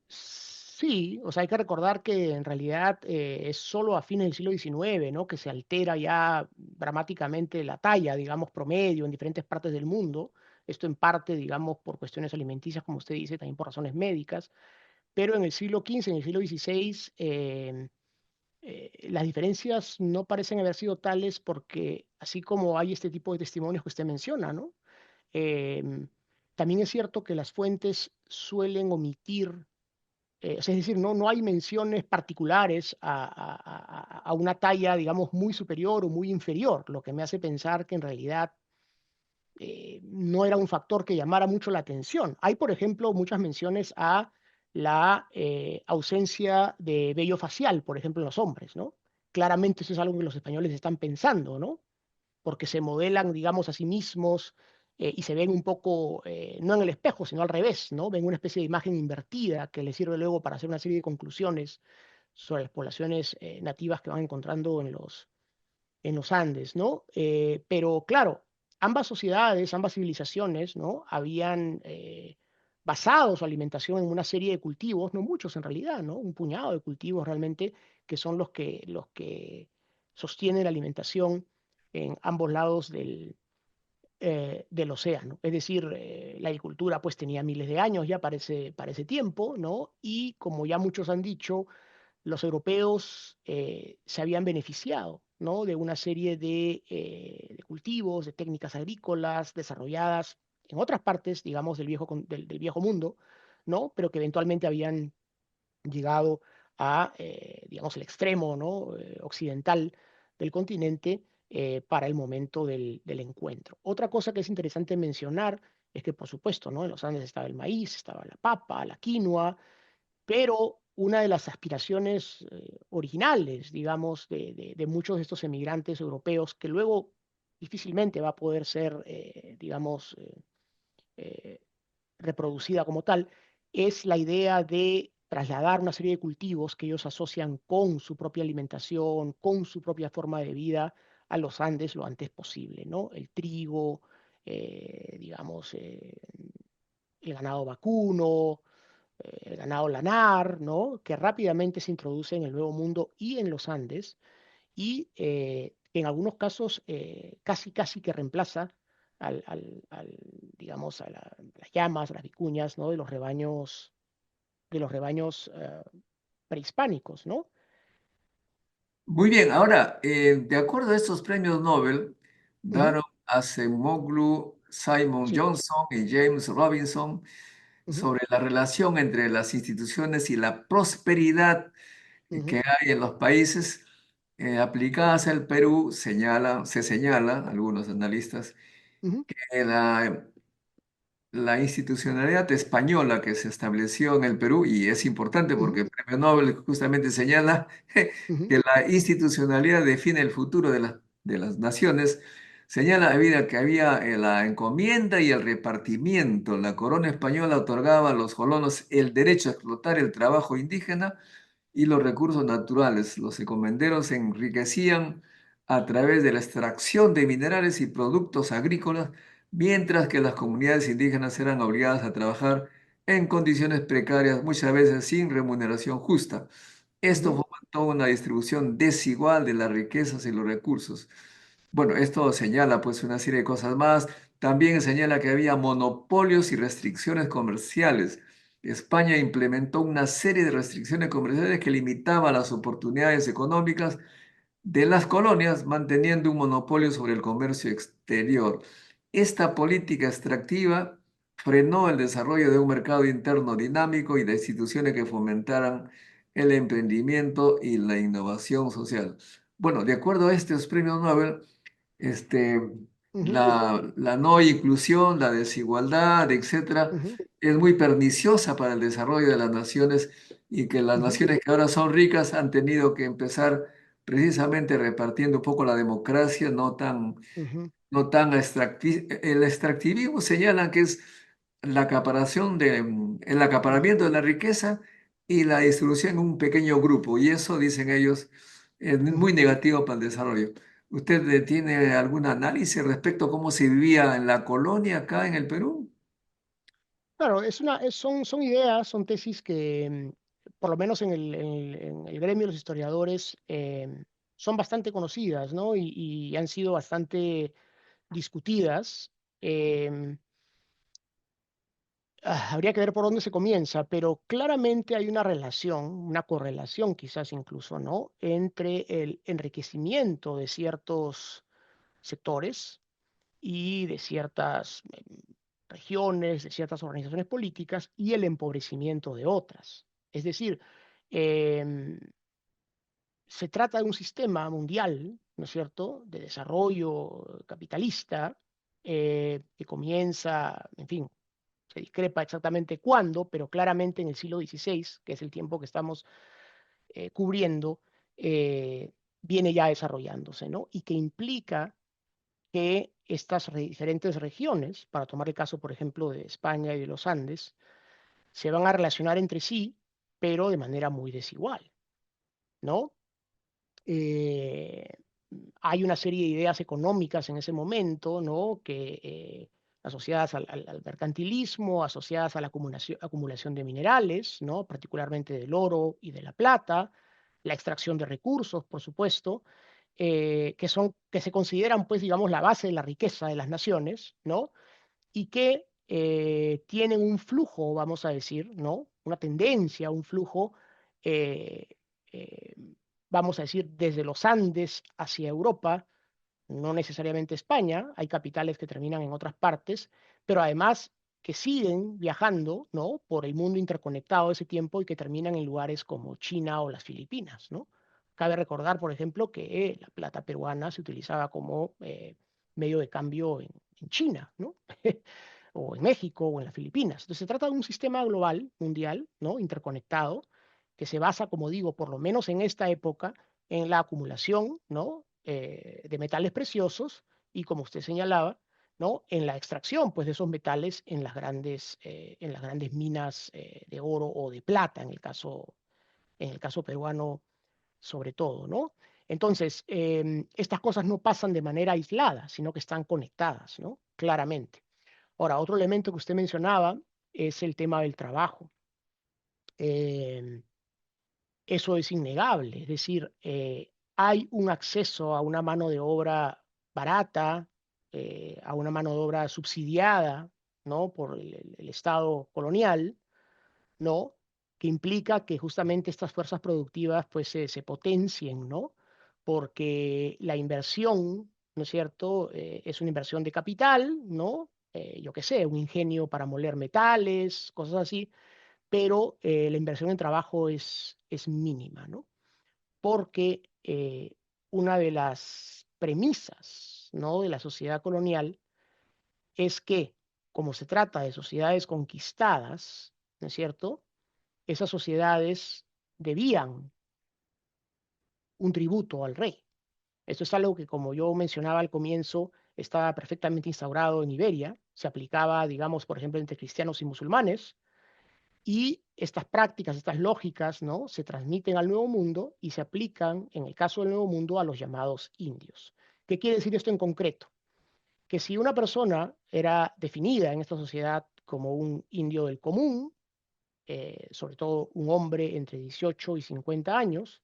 S3: sí, o sea, hay que recordar que en realidad es solo a fines del siglo XIX, ¿no? Que se altera ya dramáticamente la talla, digamos, promedio en diferentes partes del mundo. Esto en parte, digamos, por cuestiones alimenticias, como usted dice, también por razones médicas. Pero en el siglo XV, en el siglo XVI, las diferencias no parecen haber sido tales porque, así como hay este tipo de testimonios que usted menciona, ¿no? Em, También es cierto que las fuentes suelen omitir es decir, no hay menciones particulares a una talla, digamos, muy superior o muy inferior, lo que me hace pensar que en realidad no era un factor que llamara mucho la atención. Hay, por ejemplo, muchas menciones a la ausencia de vello facial, por ejemplo, en los hombres, ¿no? Claramente eso es algo que los españoles están pensando, ¿no? Porque se modelan, digamos, a sí mismos y se ven un poco, no en el espejo, sino al revés, ¿no? Ven una especie de imagen invertida que les sirve luego para hacer una serie de conclusiones sobre las poblaciones nativas que van encontrando en los Andes, ¿no? Pero claro, ambas sociedades, ambas civilizaciones, ¿no? Habían basado su alimentación en una serie de cultivos, no muchos en realidad, ¿no? Un puñado de cultivos realmente que son los que sostienen la alimentación en ambos lados del océano. Es decir, la agricultura pues tenía miles de años ya para ese tiempo, ¿no? Y como ya muchos han dicho, los europeos se habían beneficiado, ¿no? De una serie de cultivos, de técnicas agrícolas desarrolladas en otras partes, digamos, del viejo mundo, ¿no? Pero que eventualmente habían llegado a, digamos, el extremo, ¿no? Occidental del continente para el momento del encuentro. Otra cosa que es interesante mencionar es que, por supuesto, ¿no? En los Andes estaba el maíz, estaba la papa, la quinoa, pero una de las aspiraciones originales, digamos, de muchos de estos emigrantes europeos, que luego difícilmente va a poder ser, digamos, eh, reproducida como tal, es la idea de trasladar una serie de cultivos que ellos asocian con su propia alimentación, con su propia forma de vida a los Andes lo antes posible, ¿no? El trigo, digamos, el ganado vacuno, el ganado lanar, ¿no? Que rápidamente se introduce en el Nuevo Mundo y en los Andes y en algunos casos casi que reemplaza digamos, las llamas, las vicuñas, ¿no? De los rebaños prehispánicos, ¿no?
S2: Muy bien, ahora, de acuerdo a estos premios Nobel,
S3: Ujú,
S2: daron a Acemoglu, Simon
S3: sí,
S2: Johnson y James Robinson
S3: ujú,
S2: sobre la relación entre las instituciones y la prosperidad que
S3: ujú,
S2: hay en los países aplicadas al Perú. Se señala, algunos analistas,
S3: ujú,
S2: que la institucionalidad española que se estableció en el Perú, y es importante porque
S3: ujú,
S2: el Premio Nobel justamente señala
S3: ujú,
S2: que la institucionalidad define el futuro de las naciones, señala que había la encomienda y el repartimiento. La corona española otorgaba a los colonos el derecho a explotar el trabajo indígena y los recursos naturales. Los encomenderos se enriquecían a través de la extracción de minerales y productos agrícolas, mientras que las comunidades indígenas eran obligadas a trabajar en condiciones precarias, muchas veces sin remuneración justa. Esto
S3: ujú,
S2: fomentó una distribución desigual de las riquezas y los recursos. Bueno, esto señala pues una serie de cosas más. También señala que había monopolios y restricciones comerciales. España implementó una serie de restricciones comerciales que limitaban las oportunidades económicas de las colonias, manteniendo un monopolio sobre el comercio exterior. Esta política extractiva frenó el desarrollo de un mercado interno dinámico y de instituciones que fomentaran el emprendimiento y la innovación social. Bueno, de acuerdo a estos premios Nobel, este,
S3: ujú,
S2: la no inclusión, la desigualdad, etcétera,
S3: ujú,
S2: es muy perniciosa para el desarrollo de las naciones y que las
S3: ujú,
S2: naciones que ahora son ricas han tenido que empezar precisamente repartiendo un poco la democracia,
S3: ujú,
S2: el extractivismo señala que es el
S3: ujú,
S2: acaparamiento de la riqueza y la distribución en un pequeño grupo, y eso, dicen ellos, es muy
S3: ujú.
S2: negativo para el desarrollo. ¿Usted tiene algún análisis respecto a cómo se vivía en la colonia acá en el Perú?
S3: Claro, son ideas, son tesis que, por lo menos en el gremio de los historiadores, son bastante conocidas, ¿no? Y han sido bastante discutidas. Em, Habría que ver por dónde se comienza, pero claramente hay una relación, una correlación quizás incluso, ¿no? Entre el enriquecimiento de ciertos sectores y de ciertas regiones, de ciertas organizaciones políticas y el empobrecimiento de otras. Es decir, em, se trata de un sistema mundial, ¿no es cierto?, de desarrollo capitalista que comienza, en fin, se discrepa exactamente cuándo, pero claramente en el siglo XVI, que es el tiempo que estamos cubriendo, eh, viene ya desarrollándose, ¿no? Y que implica que estas diferentes regiones, para tomar el caso, por ejemplo, de España y de los Andes, se van a relacionar entre sí, pero de manera muy desigual, ¿no? Eh, Hay una serie de ideas económicas en ese momento, ¿no? Que asociadas al mercantilismo, asociadas a la acumulación de minerales, ¿no? Particularmente del oro y de la plata, la extracción de recursos, por supuesto, que se consideran, pues, digamos, la base de la riqueza de las naciones, ¿no? Y que tienen un flujo, vamos a decir, ¿no? Una tendencia, un flujo, eh, eh, vamos a decir, desde los Andes hacia Europa, no necesariamente España, hay capitales que terminan en otras partes, pero además que siguen viajando, ¿no? Por el mundo interconectado de ese tiempo y que terminan en lugares como China o las Filipinas, ¿no? Cabe recordar, por ejemplo, que la plata peruana se utilizaba como medio de cambio en China, ¿no? O en México o en las Filipinas. Entonces se trata de un sistema global, mundial, ¿no? Interconectado, que se basa, como digo, por lo menos en esta época, en la acumulación, ¿no? De metales preciosos y, como usted señalaba, ¿no? En la extracción, pues, de esos metales en las grandes minas de oro o de plata, en el caso peruano sobre todo, ¿no? Entonces, estas cosas no pasan de manera aislada, sino que están conectadas, ¿no? Claramente. Ahora, otro elemento que usted mencionaba es el tema del trabajo. Eh, Eso es innegable, es decir, hay un acceso a una mano de obra barata, a una mano de obra subsidiada, ¿no? Por el Estado colonial, ¿no? Que implica que justamente estas fuerzas productivas pues se potencien, ¿no? Porque la inversión, ¿no es cierto? Es una inversión de capital, ¿no? Yo qué sé, un ingenio para moler metales, cosas así, pero la inversión en trabajo es mínima, ¿no? Porque una de las premisas, ¿no? De la sociedad colonial es que, como se trata de sociedades conquistadas, ¿no es cierto? Esas sociedades debían un tributo al rey. Esto es algo que, como yo mencionaba al comienzo, estaba perfectamente instaurado en Iberia, se aplicaba, digamos, por ejemplo, entre cristianos y musulmanes, y estas prácticas, estas lógicas, ¿no? Se transmiten al Nuevo Mundo y se aplican, en el caso del Nuevo Mundo, a los llamados indios. ¿Qué quiere decir esto en concreto? Que si una persona era definida en esta sociedad como un indio del común, sobre todo un hombre entre 18 y 50 años,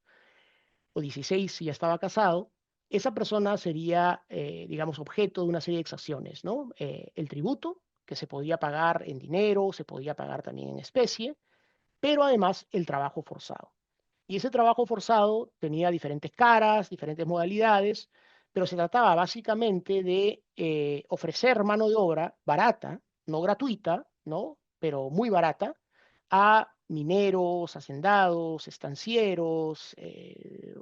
S3: o 16 si ya estaba casado, esa persona sería, digamos, objeto de una serie de exacciones, ¿no? El tributo, que se podía pagar en dinero, se podía pagar también en especie, pero además el trabajo forzado. Y ese trabajo forzado tenía diferentes caras, diferentes modalidades, pero se trataba básicamente de ofrecer mano de obra barata, no gratuita, ¿no? Pero muy barata, a mineros, hacendados, estancieros,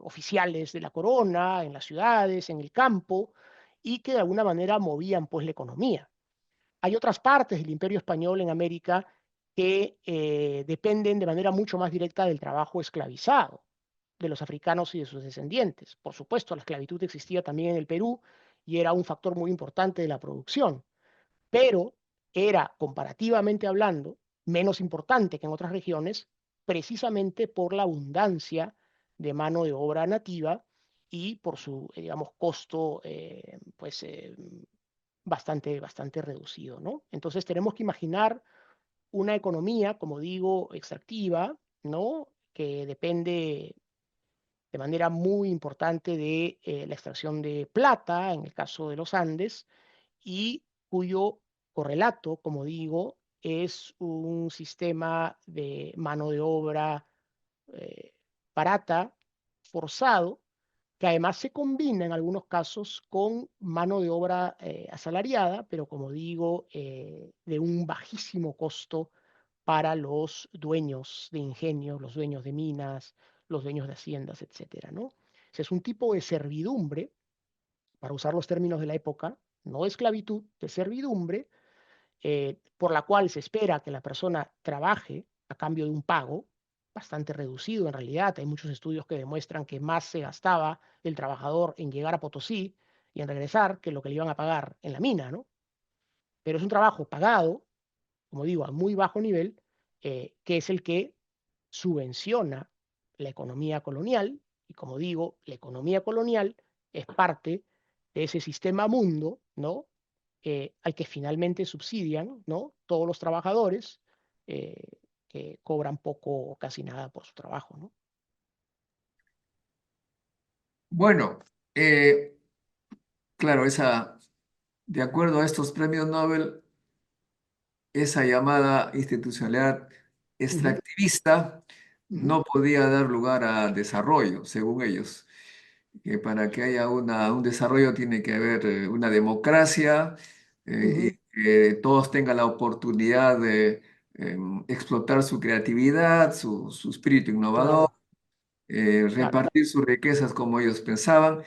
S3: oficiales de la corona, en las ciudades, en el campo, y que de alguna manera movían pues la economía. Hay otras partes del Imperio Español en América que dependen de manera mucho más directa del trabajo esclavizado de los africanos y de sus descendientes. Por supuesto, la esclavitud existía también en el Perú y era un factor muy importante de la producción, pero era, comparativamente hablando, menos importante que en otras regiones, precisamente por la abundancia de mano de obra nativa y por su, digamos, costo, pues, bastante reducido, ¿no? Entonces tenemos que imaginar una economía, como digo, extractiva, ¿no? Que depende de manera muy importante de la extracción de plata, en el caso de los Andes, y cuyo correlato, como digo, es un sistema de mano de obra eh, barata, forzado, que además se combina en algunos casos con mano de obra asalariada, pero como digo, de un bajísimo costo para los dueños de ingenios, los dueños de minas, los dueños de haciendas, etcétera, ¿no? Es un tipo de servidumbre, para usar los términos de la época, no de esclavitud, de servidumbre, por la cual se espera que la persona trabaje a cambio de un pago bastante reducido en realidad. Hay muchos estudios que demuestran que más se gastaba el trabajador en llegar a Potosí y en regresar que lo que le iban a pagar en la mina, ¿no? Pero es un trabajo pagado, como digo, a muy bajo nivel, que es el que subvenciona la economía colonial. Y como digo, la economía colonial es parte de ese sistema mundo, ¿no? Al que finalmente subsidian, ¿no? Todos los trabajadores eh, que cobran poco o casi nada por su trabajo, ¿no?
S2: Bueno, claro, de acuerdo a estos premios Nobel, esa llamada institucionalidad
S3: Ujú,
S2: extractivista
S3: ujú,
S2: no podía dar lugar a desarrollo, según ellos. Que para que haya un desarrollo tiene que haber una democracia y
S3: ujú,
S2: que todos tengan la oportunidad de explotar su creatividad, su espíritu innovador,
S3: claro, claro.
S2: repartir sus riquezas como ellos pensaban,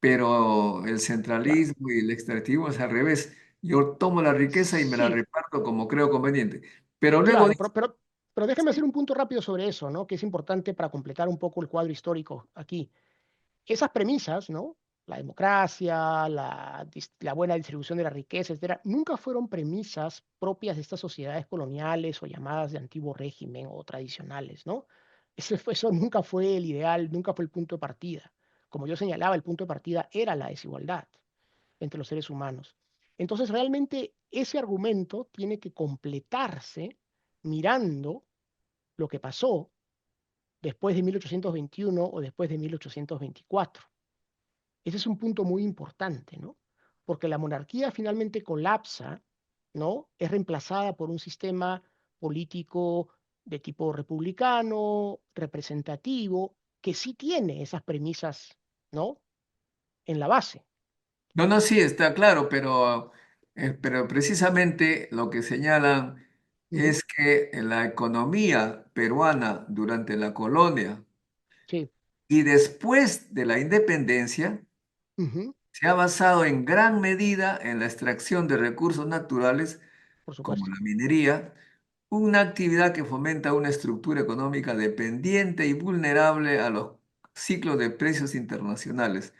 S2: pero el
S3: Claro.
S2: centralismo y el extractivismo es al revés. Yo tomo la riqueza y me la
S3: Sí,
S2: reparto como creo conveniente. Pero luego
S3: claro,
S2: dice,
S3: pero déjame hacer un punto rápido sobre eso, ¿no? Que es importante para completar un poco el cuadro histórico aquí. Esas premisas, ¿no? La democracia, la buena distribución de la riqueza, etcétera, nunca fueron premisas propias de estas sociedades coloniales o llamadas de antiguo régimen o tradicionales, ¿no? Eso nunca fue el ideal, nunca fue el punto de partida. Como yo señalaba, el punto de partida era la desigualdad entre los seres humanos. Entonces, realmente ese argumento tiene que completarse mirando lo que pasó después de 1821 o después de 1824. Ese es un punto muy importante, ¿no? Porque la monarquía finalmente colapsa, ¿no? Es reemplazada por un sistema político de tipo republicano, representativo, que sí tiene esas premisas, ¿no? En la base.
S2: no, no, sí, está claro, pero precisamente lo que señalan
S3: Ujú,
S2: es que la economía peruana durante la colonia
S3: sí,
S2: y después de la independencia
S3: ujú,
S2: se ha basado en gran medida en la extracción de recursos naturales
S3: por
S2: como
S3: supuesto.
S2: la minería, una actividad que fomenta una estructura económica dependiente y vulnerable a los ciclos de precios internacionales.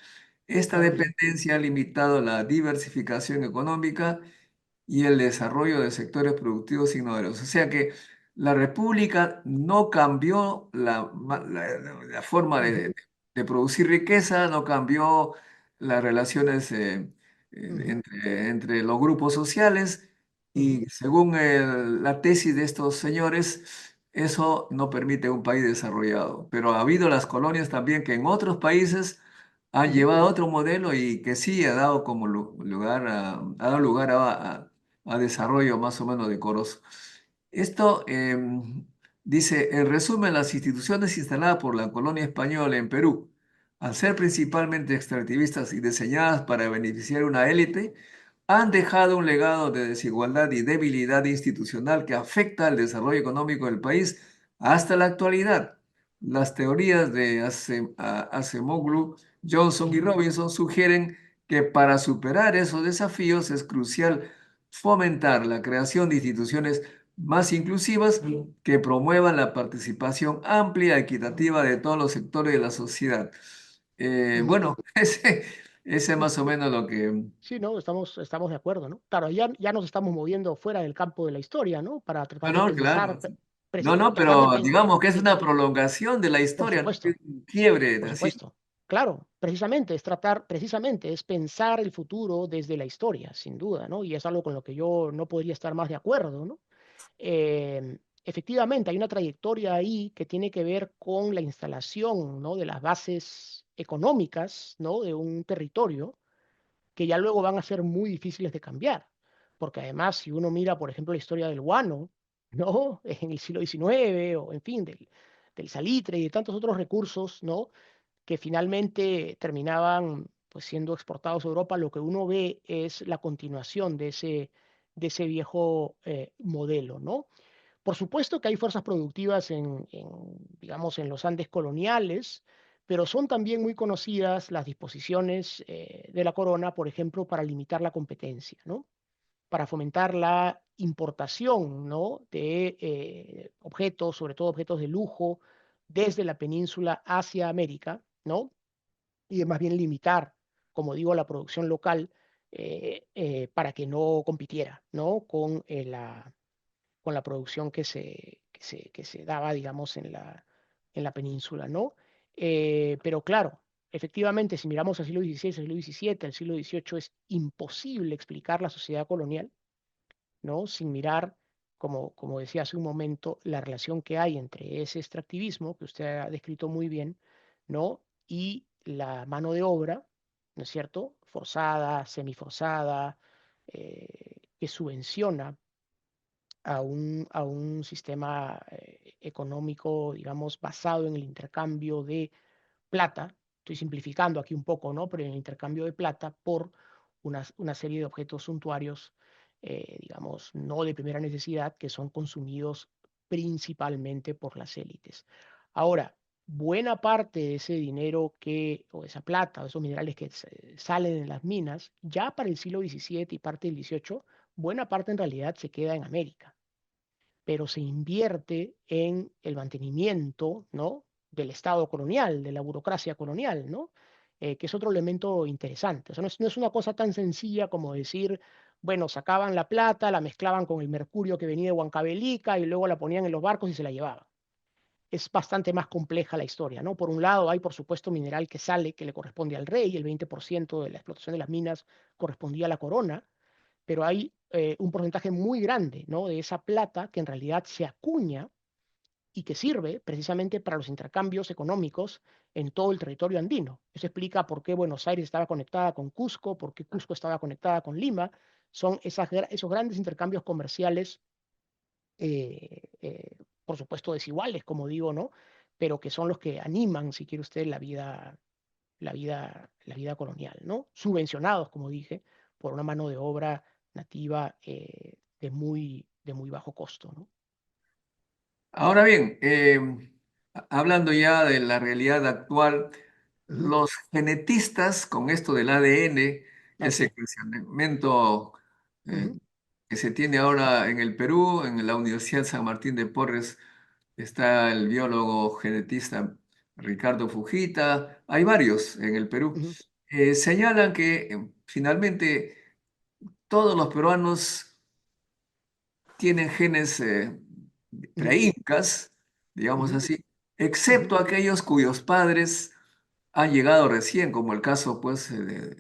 S2: Esta
S3: Claro,
S2: dependencia ha limitado la diversificación económica y el desarrollo de sectores productivos innovadores. O sea que la República no cambió la forma
S3: ujú,
S2: de producir riqueza, no cambió las relaciones
S3: ujú,
S2: entre los grupos sociales
S3: ujú,
S2: y según la tesis de estos señores, eso no permite un país desarrollado. Pero ha habido las colonias también que en otros países han
S3: ujú,
S2: llevado otro modelo y que sí ha dado como lugar ha dado lugar a desarrollo más o menos decoroso. Esto dice, en resumen, las instituciones instaladas por la colonia española en Perú, al ser principalmente extractivistas y diseñadas para beneficiar a una élite, han dejado un legado de desigualdad y debilidad institucional que afecta al desarrollo económico del país hasta la actualidad. Las teorías de Acemoglu, Johnson y
S3: ujú,
S2: Robinson sugieren que para superar esos desafíos es crucial fomentar la creación de instituciones más inclusivas que promuevan la participación amplia y equitativa de todos los sectores de la sociedad.
S3: ujú.
S2: Bueno, ese es más o menos lo que...
S3: Sí, no, estamos de acuerdo, ¿no? Claro, ya nos estamos moviendo fuera del campo de la historia, ¿no? Para
S2: No,
S3: tratar de
S2: no,
S3: pensar,
S2: claro. No, no,
S3: tratar de
S2: pero
S3: pensar,
S2: digamos que es
S3: sí,
S2: una prolongación de la
S3: por
S2: historia, ¿no? Es
S3: supuesto,
S2: un quiebre,
S3: por
S2: así.
S3: supuesto. Claro, precisamente es pensar el futuro desde la historia, sin duda, ¿no? Y es algo con lo que yo no podría estar más de acuerdo, ¿no? Efectivamente, hay una trayectoria ahí que tiene que ver con la instalación, ¿no? De las bases económicas, ¿no? De un territorio que ya luego van a ser muy difíciles de cambiar. Porque además, si uno mira, por ejemplo, la historia del guano, ¿no? En el siglo XIX, o en fin, del salitre y de tantos otros recursos, ¿no? Que finalmente terminaban pues siendo exportados a Europa, lo que uno ve es la continuación de ese viejo modelo, ¿no? Por supuesto que hay fuerzas productivas digamos, en los Andes coloniales, pero son también muy conocidas las disposiciones de la corona, por ejemplo, para limitar la competencia, ¿no? Para fomentar la importación, ¿no? De objetos, sobre todo objetos de lujo, desde la península hacia América, ¿no? Y de más bien limitar, como digo, la producción local para que no compitiera, ¿no? Con la producción que se daba, digamos, en la península, ¿no? Pero claro, efectivamente, si miramos al siglo XVI, al siglo XVII, al siglo XVIII, es imposible explicar la sociedad colonial, ¿no? Sin mirar, como decía hace un momento, la relación que hay entre ese extractivismo, que usted ha descrito muy bien, ¿no? Y la mano de obra, ¿no es cierto? Forzada, semiforzada, que subvenciona a un sistema económico, digamos, basado en el intercambio de plata, estoy simplificando aquí un poco, ¿no? Pero en el intercambio de plata por una serie de objetos suntuarios, digamos, no de primera necesidad, que son consumidos principalmente por las élites. Ahora, buena parte de ese dinero o esa plata, o esos minerales que salen en las minas, ya para el siglo XVII y parte del XVIII, buena parte en realidad se queda en América, pero se invierte en el mantenimiento, ¿no? Del Estado colonial, de la burocracia colonial, ¿no? Que es otro elemento interesante. O sea, no es una cosa tan sencilla como decir, bueno, sacaban la plata, la mezclaban con el mercurio que venía de Huancavelica y luego la ponían en los barcos y se la llevaban. Es bastante más compleja la historia, ¿no? Por un lado hay, por supuesto, mineral que sale, que le corresponde al rey, el 20% de la explotación de las minas correspondía a la corona, pero hay un porcentaje muy grande, ¿no? De esa plata que en realidad se acuña y que sirve precisamente para los intercambios económicos en todo el territorio andino. Eso explica por qué Buenos Aires estaba conectada con Cusco, por qué Cusco estaba conectada con Lima. Son esos grandes intercambios comerciales, por supuesto desiguales, como digo, ¿no? Pero que son los que animan, si quiere usted, la vida colonial, ¿no? Subvencionados, como dije, por una mano de obra nativa de muy bajo costo, ¿no?
S2: Ahora bien, hablando ya de la realidad actual,
S3: Ujú.
S2: los genetistas con esto del ADN,
S3: Ah,
S2: ese
S3: sí.
S2: crecimiento eh,
S3: Ujú,
S2: que se tiene ahora en el Perú, en la Universidad San Martín de Porres, está el biólogo genetista Ricardo Fujita, hay varios en el Perú,
S3: ujú,
S2: señalan que finalmente todos los peruanos tienen genes
S3: ujú,
S2: preincas, digamos
S3: ujú,
S2: así,
S3: ujú,
S2: excepto aquellos cuyos padres han llegado recién, como el caso pues de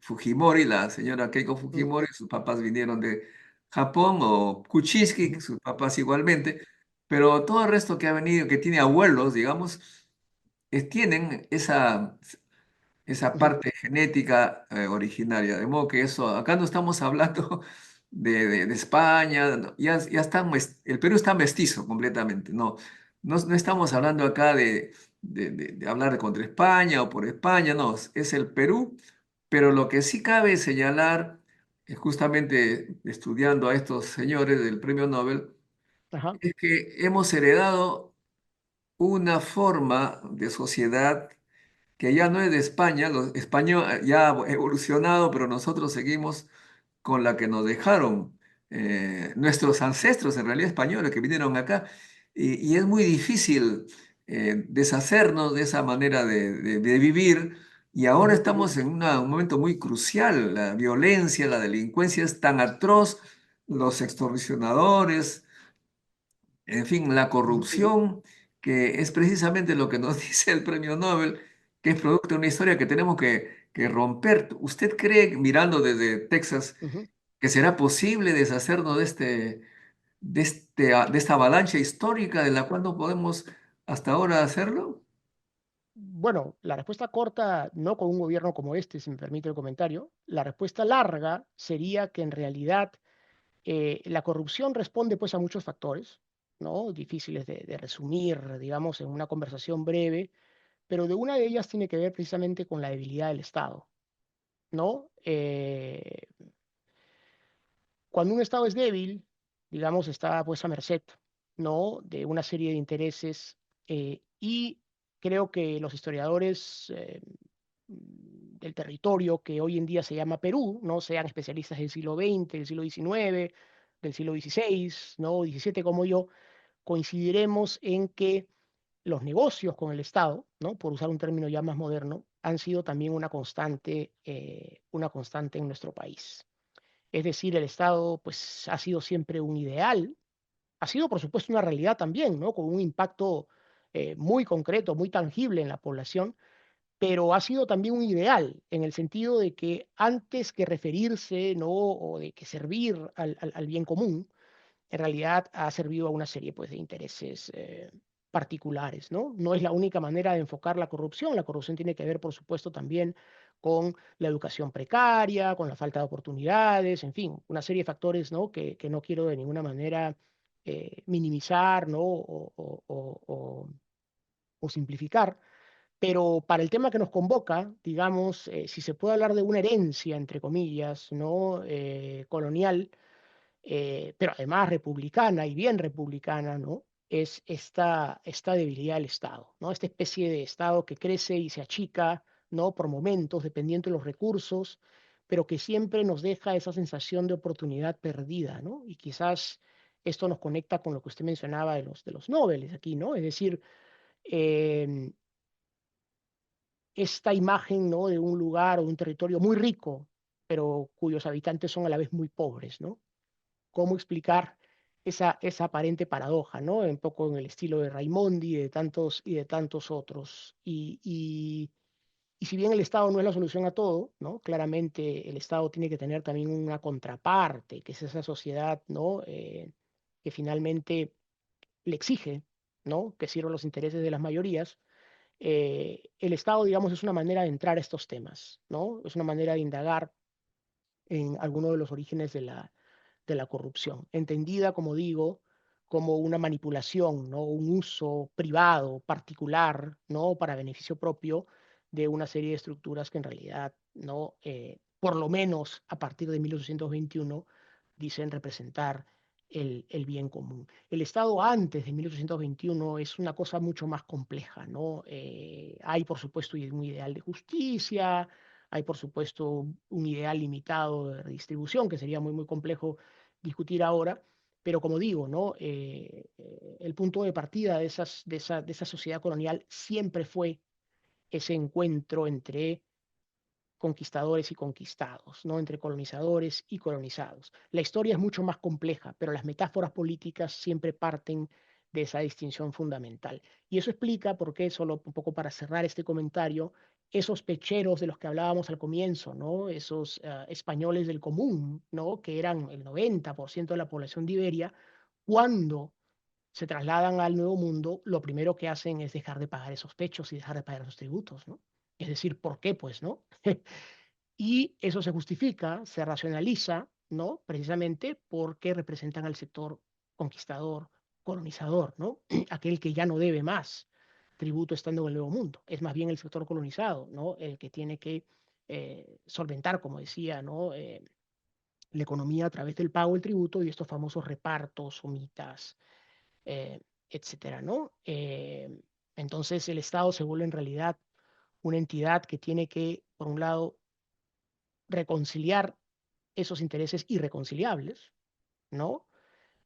S2: Fujimori, la señora Keiko
S3: ujú,
S2: Fujimori, sus papás vinieron de Japón, o Kuczynski,
S3: ujú,
S2: sus papás igualmente, pero todo el resto que ha venido, que tiene abuelos, digamos, tienen esa
S3: ujú,
S2: parte genética originaria. De modo que eso, acá no estamos hablando de España, no, ya está, el Perú está mestizo completamente, no estamos hablando acá de hablar de contra España o por España, no, es el Perú, pero lo que sí cabe señalar, justamente estudiando a estos señores del Premio Nobel,
S3: ajá,
S2: es que hemos heredado una forma de sociedad que ya no es de España, España ya ha evolucionado, pero nosotros seguimos con la que nos dejaron nuestros ancestros, en realidad españoles, que vinieron acá. Y es muy difícil deshacernos de esa manera de vivir. Y ahora
S3: ujú,
S2: estamos en un momento muy crucial. La violencia, la delincuencia es tan atroz, los extorsionadores, en fin, la
S3: ujú,
S2: corrupción, que es precisamente lo que nos dice el premio Nobel, que es producto de una historia que tenemos que romper. ¿Usted cree, mirando desde Texas,
S3: ujú.
S2: que será posible deshacernos de esta avalancha histórica de la cual no podemos hasta ahora hacerlo?
S3: Bueno, la respuesta corta, no con un gobierno como este, si me permite el comentario. La respuesta larga sería que en realidad la corrupción responde pues a muchos factores, ¿no? Difíciles de resumir, digamos, en una conversación breve, pero de una de ellas tiene que ver precisamente con la debilidad del Estado, ¿no? Cuando un Estado es débil, digamos, está pues a merced, ¿no? De una serie de intereses y creo que los historiadores del territorio que hoy en día se llama Perú, ¿no? Sean especialistas del siglo XX, del siglo XIX, del siglo XVI, ¿no? XVII como yo, coincidiremos en que los negocios con el Estado, ¿no? Por usar un término ya más moderno, han sido también una constante en nuestro país. Es decir, el Estado pues, ha sido siempre un ideal, ha sido por supuesto una realidad también, ¿no? Con un impacto muy concreto, muy tangible en la población, pero ha sido también un ideal en el sentido de que antes que referirse, ¿no? O de que servir al bien común, en realidad ha servido a una serie pues, de intereses particulares, ¿no? No es la única manera de enfocar la corrupción. La corrupción tiene que ver, por supuesto, también con la educación precaria, con la falta de oportunidades, en fin, una serie de factores, ¿no? Que no quiero de ninguna manera minimizar, ¿no? O simplificar. Pero para el tema que nos convoca, digamos, si se puede hablar de una herencia, entre comillas, ¿no? Colonial, pero además republicana y bien republicana, ¿no? Es esta debilidad del Estado, ¿no? Esta especie de Estado que crece y se achica, ¿no? Por momentos, dependiendo de los recursos, pero que siempre nos deja esa sensación de oportunidad perdida, ¿no? Y quizás esto nos conecta con lo que usted mencionaba de los Nobeles aquí, ¿no? Es decir, eh, esta imagen, ¿no? De un lugar o un territorio muy rico, pero cuyos habitantes son a la vez muy pobres, ¿no? Cómo explicar esa aparente paradoja, ¿no? Un poco en el estilo de Raimondi y de tantos otros. Y si bien el Estado no es la solución a todo, ¿no? Claramente el Estado tiene que tener también una contraparte, que es esa sociedad, ¿no? Que finalmente le exige, ¿no? Que sirva los intereses de las mayorías. El Estado, digamos, es una manera de entrar a estos temas, ¿no? Es una manera de indagar en alguno de los orígenes de la corrupción, entendida, como digo, como una manipulación, ¿no? Un uso privado, particular, ¿no? Para beneficio propio de una serie de estructuras que en realidad, ¿no? Por lo menos a partir de 1821, dicen representar el bien común. El Estado antes de 1821 es una cosa mucho más compleja, ¿no? Hay, por supuesto, un ideal de justicia, hay, por supuesto, un ideal limitado de redistribución, que sería muy, muy complejo discutir ahora, pero como digo, ¿no? El punto de partida de esa sociedad colonial siempre fue ese encuentro entre conquistadores y conquistados, ¿no? Entre colonizadores y colonizados. La historia es mucho más compleja, pero las metáforas políticas siempre parten de esa distinción fundamental. Y eso explica por qué, solo un poco para cerrar este comentario, esos pecheros de los que hablábamos al comienzo, ¿no? Esos españoles del común, ¿no? Que eran el 90% de la población de Iberia, cuando se trasladan al Nuevo Mundo, lo primero que hacen es dejar de pagar esos pechos y dejar de pagar esos tributos, ¿no? Es decir, ¿por qué? Pues, ¿no? Y eso se justifica, se racionaliza, ¿no? Precisamente porque representan al sector conquistador, colonizador, ¿no? Aquel que ya no debe más tributo estando en el Nuevo Mundo. Es más bien el sector colonizado, ¿no? El que tiene que solventar, como decía, ¿no? La economía a través del pago del tributo y estos famosos repartos, somitas, etcétera, ¿no? Entonces el Estado se vuelve en realidad una entidad que tiene que, por un lado, reconciliar esos intereses irreconciliables, ¿no?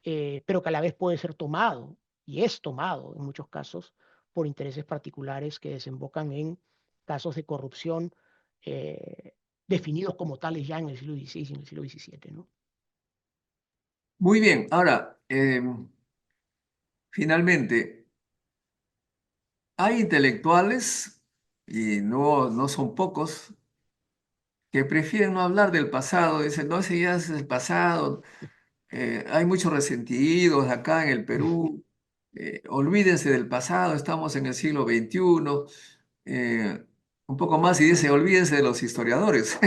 S3: Pero que a la vez puede ser tomado, y es tomado en muchos casos, por intereses particulares que desembocan en casos de corrupción definidos como tales ya en el siglo XVI y en el siglo XVII, ¿no?
S2: Muy bien, ahora, finalmente, hay intelectuales, y no son pocos, que prefieren no hablar del pasado, dicen, no, ese ya es el pasado, hay muchos resentidos acá en el Perú, olvídense del pasado, estamos en el siglo XXI, un poco más y dice, olvídense de los historiadores.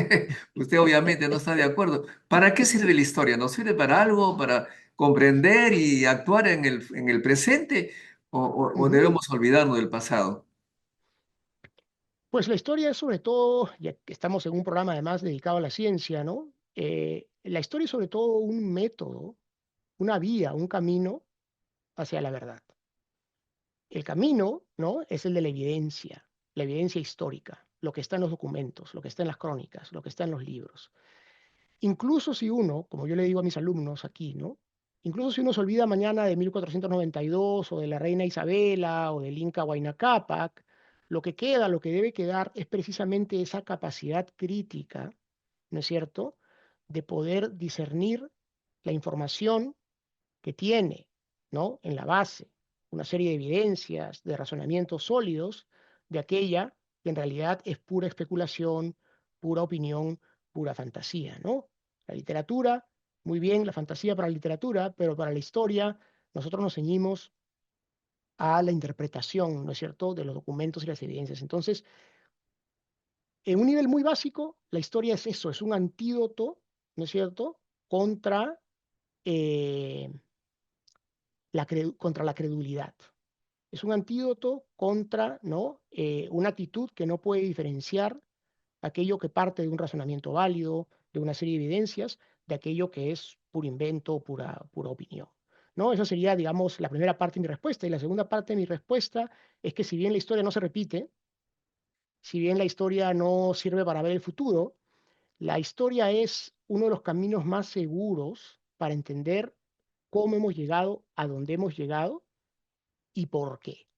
S2: Usted obviamente no está de acuerdo. ¿Para qué sirve la historia? ¿Nos sirve para algo, para comprender y actuar en el presente o
S3: Ujú.
S2: debemos olvidarnos del pasado?
S3: Pues la historia es sobre todo, ya que estamos en un programa además dedicado a la ciencia, ¿no? La historia es sobre todo un método una vía, un camino hacia la verdad. El camino, ¿no? Es el de la evidencia histórica, lo que está en los documentos, lo que está en las crónicas, lo que está en los libros. Incluso si uno, como yo le digo a mis alumnos aquí, ¿no? Incluso si uno se olvida mañana de 1492 o de la reina Isabela o del Inca Huayna Cápac, lo que queda, lo que debe quedar es precisamente esa capacidad crítica, ¿no es cierto?, de poder discernir la información que tiene, ¿no?, en la base una serie de evidencias, de razonamientos sólidos, de aquella que en realidad es pura especulación, pura opinión, pura fantasía, ¿no? La literatura, muy bien, la fantasía para la literatura, pero para la historia nosotros nos ceñimos a la interpretación, ¿no es cierto?, de los documentos y las evidencias. Entonces, en un nivel muy básico, la historia es eso, es un antídoto, ¿no es cierto?, contra, eh, contra la credulidad. Es un antídoto contra, ¿no?, una actitud que no puede diferenciar aquello que parte de un razonamiento válido, de una serie de evidencias, de aquello que es puro invento, pura opinión. ¿No? Esa sería, digamos, la primera parte de mi respuesta. Y la segunda parte de mi respuesta es que si bien la historia no se repite, si bien la historia no sirve para ver el futuro, la historia es uno de los caminos más seguros para entender cómo hemos llegado a donde hemos llegado y por qué,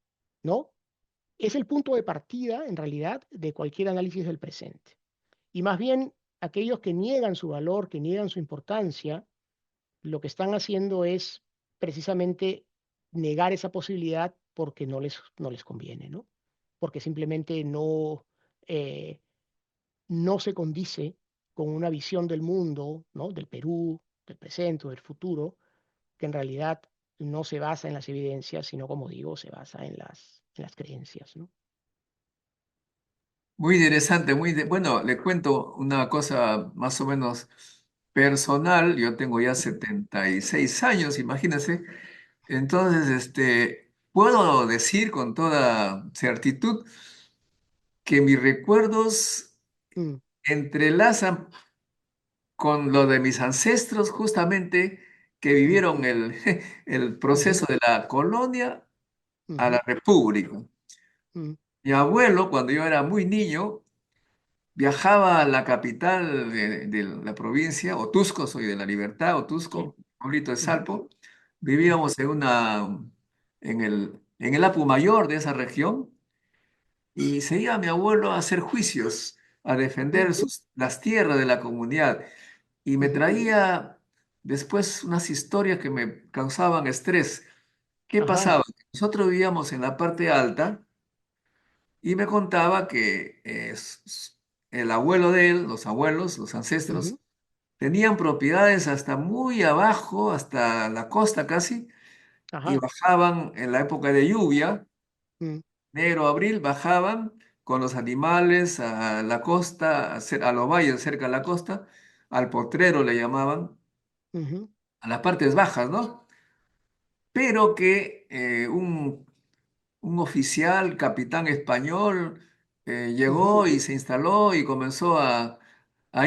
S3: ¿no? Es el punto de partida, en realidad, de cualquier análisis del presente. Y más bien, aquellos que niegan su valor, que niegan su importancia, lo que están haciendo es precisamente negar esa posibilidad porque no les conviene, ¿no? Porque simplemente eh, no se condice con una visión del mundo, ¿no?, del Perú, del presente o del futuro, que en realidad no se basa en las evidencias, sino, como digo, se basa en las creencias, ¿no?
S2: Muy interesante, bueno, le cuento una cosa más o menos personal. Yo tengo ya 76 años, imagínense. Entonces, puedo decir con toda certitud que mis recuerdos
S3: Mm,
S2: entrelazan con lo de mis ancestros, justamente que
S3: mm,
S2: vivieron el
S3: ujú,
S2: proceso de la colonia a
S3: ujú,
S2: la república.
S3: mm,
S2: Mi abuelo, cuando yo era muy niño, viajaba a la capital de la provincia, Otusco, soy de La Libertad,
S3: sí,
S2: Otusco, pueblito de
S3: ujú,
S2: Salpo.
S3: ujú,
S2: Vivíamos en el Apu Mayor de esa región, y se iba mi abuelo a hacer juicios, a
S3: mm,
S2: defender las tierras de la comunidad. Y me
S3: ujú,
S2: traía después unas historias que me causaban estrés. ¿Qué
S3: ajá,
S2: pasaba? Nosotros vivíamos en la parte alta, y me contaba que el abuelo de él, los abuelos, los ancestros,
S3: ujú,
S2: tenían propiedades hasta muy abajo, hasta la costa casi, y
S3: ajá,
S2: bajaban en la época de lluvia,
S3: mm,
S2: enero, abril, bajaban con los animales a la costa, a los valles cerca de la costa, al potrero le llamaban,
S3: ujú,
S2: a las partes bajas, ¿no? Pero que un oficial, capitán español,
S3: ujú,
S2: llegó y se instaló y comenzó a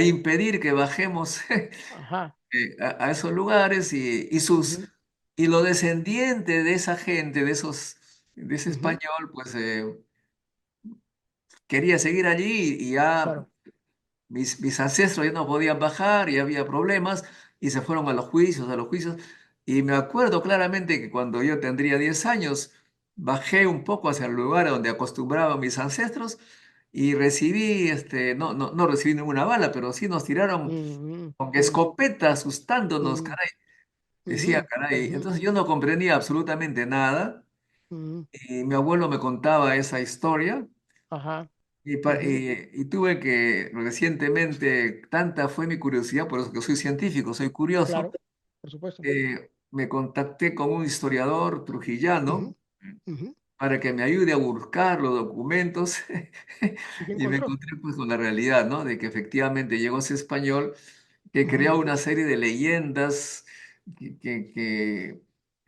S2: impedir que bajemos
S3: ajá,
S2: a esos lugares,
S3: ujú,
S2: y los descendientes de esa gente, de ese
S3: ujú,
S2: español, pues quería seguir allí, y ya
S3: claro,
S2: mis ancestros ya no podían bajar y había problemas, y se fueron a los juicios. Y me acuerdo claramente que cuando yo tendría 10 años, bajé un poco hacia el lugar donde acostumbraban mis ancestros, y recibí, no recibí ninguna bala, pero sí nos tiraron
S3: mm,
S2: con
S3: mm,
S2: escopeta asustándonos,
S3: mm,
S2: caray. Decía,
S3: ujú,
S2: caray.
S3: ujú,
S2: Entonces yo no comprendía absolutamente nada,
S3: ujú,
S2: y mi abuelo me contaba esa historia.
S3: ajá, ujú,
S2: Y tuve que recientemente, tanta fue mi curiosidad, por eso que soy científico, soy curioso,
S3: claro, por supuesto,
S2: me contacté con un historiador
S3: ujú,
S2: trujillano
S3: ujú,
S2: para que me ayude a buscar los documentos,
S3: ¿y qué
S2: y me
S3: encontró?
S2: encontré pues con la realidad, ¿no? De que efectivamente llegó ese español que
S3: Ujú,
S2: creó una serie de leyendas, que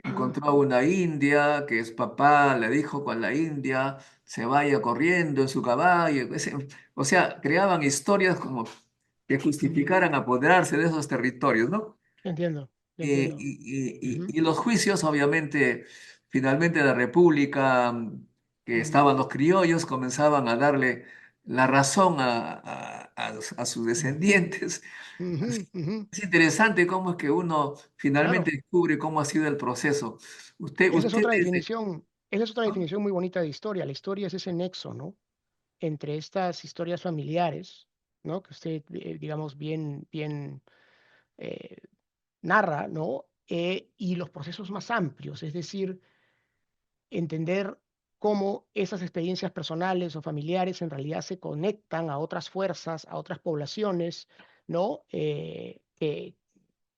S2: encontró a una india, que es papá, le dijo con la india se vaya corriendo en su caballo. O sea, creaban historias como que
S3: ujú,
S2: justificaran apoderarse de esos territorios, ¿no?
S3: entiendo, lo entiendo. Ujú,
S2: Y los juicios, obviamente, finalmente la República, que estaban los criollos, comenzaban a darle la razón a sus descendientes. Así
S3: ujú, ujú.
S2: es interesante cómo es que uno finalmente
S3: Claro,
S2: descubre cómo ha sido el proceso.
S3: esa es
S2: Usted
S3: otra
S2: desde...
S3: definición, esa es otra
S2: ¿no?
S3: definición muy bonita de historia. La historia es ese nexo, ¿no? Entre estas historias familiares, ¿no? Que usted, digamos, bien eh, narra, ¿no? Y los procesos más amplios, es decir, entender cómo esas experiencias personales o familiares en realidad se conectan a otras fuerzas, a otras poblaciones, ¿no? En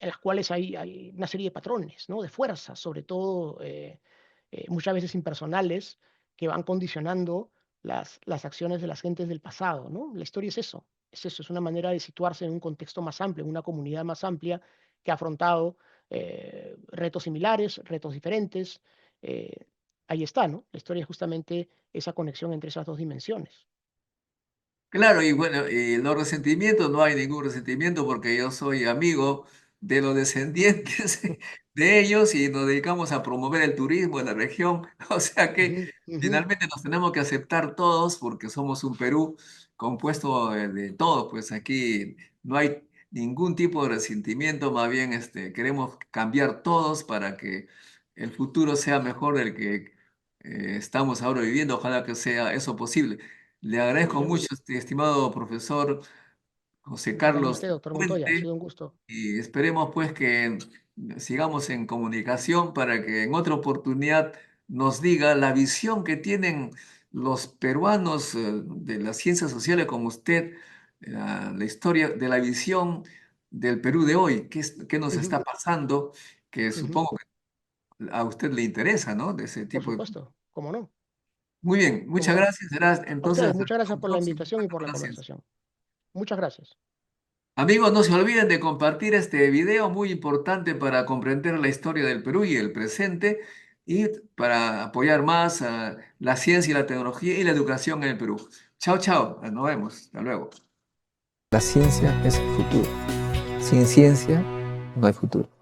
S3: las cuales hay una serie de patrones, ¿no? De fuerzas, sobre todo muchas veces impersonales, que van condicionando las acciones de las gentes del pasado, ¿no? La historia es eso, es una manera de situarse en un contexto más amplio, en una comunidad más amplia que ha afrontado retos similares, retos diferentes. eh, Ahí está, ¿no? La historia es justamente esa conexión entre esas dos dimensiones.
S2: Claro, y bueno, y los resentimientos, no hay ningún resentimiento porque yo soy amigo de los descendientes de ellos y nos dedicamos a promover el turismo en la región. O sea que
S3: Ujú, ujú,
S2: finalmente nos tenemos que aceptar todos porque somos un Perú compuesto de todos. Pues aquí no hay ningún tipo de resentimiento, más bien queremos cambiar todos para que el futuro sea mejor del que estamos ahora viviendo. Ojalá que sea eso posible. Le
S3: muy
S2: agradezco
S3: bien.
S2: mucho, estimado profesor José
S3: Gracias a
S2: Carlos
S3: usted, doctor Montoya. Ha
S2: Puente,
S3: sido un gusto.
S2: y esperemos pues que sigamos en comunicación para que en otra oportunidad nos diga la visión que tienen los peruanos de las ciencias sociales como usted, la historia de la visión del Perú de hoy, qué nos
S3: Ujú,
S2: está pasando, que
S3: ujú.
S2: supongo que a usted le interesa, ¿no? De ese
S3: Por
S2: tipo de...
S3: supuesto, cómo no,
S2: Muy bien,
S3: cómo
S2: muchas
S3: no.
S2: gracias. Será
S3: A
S2: entonces
S3: ustedes,
S2: hasta
S3: muchas gracias
S2: un
S3: por la
S2: próximo
S3: invitación y
S2: encuentro
S3: por
S2: con
S3: la
S2: la ciencia.
S3: conversación. Muchas gracias.
S2: Amigos, no se olviden de compartir este video muy importante para comprender la historia del Perú y el presente y para apoyar más a la ciencia y la tecnología y la educación en el Perú. Chao, chao. Nos vemos. Hasta luego.
S1: La ciencia es el futuro. Sin ciencia no hay futuro.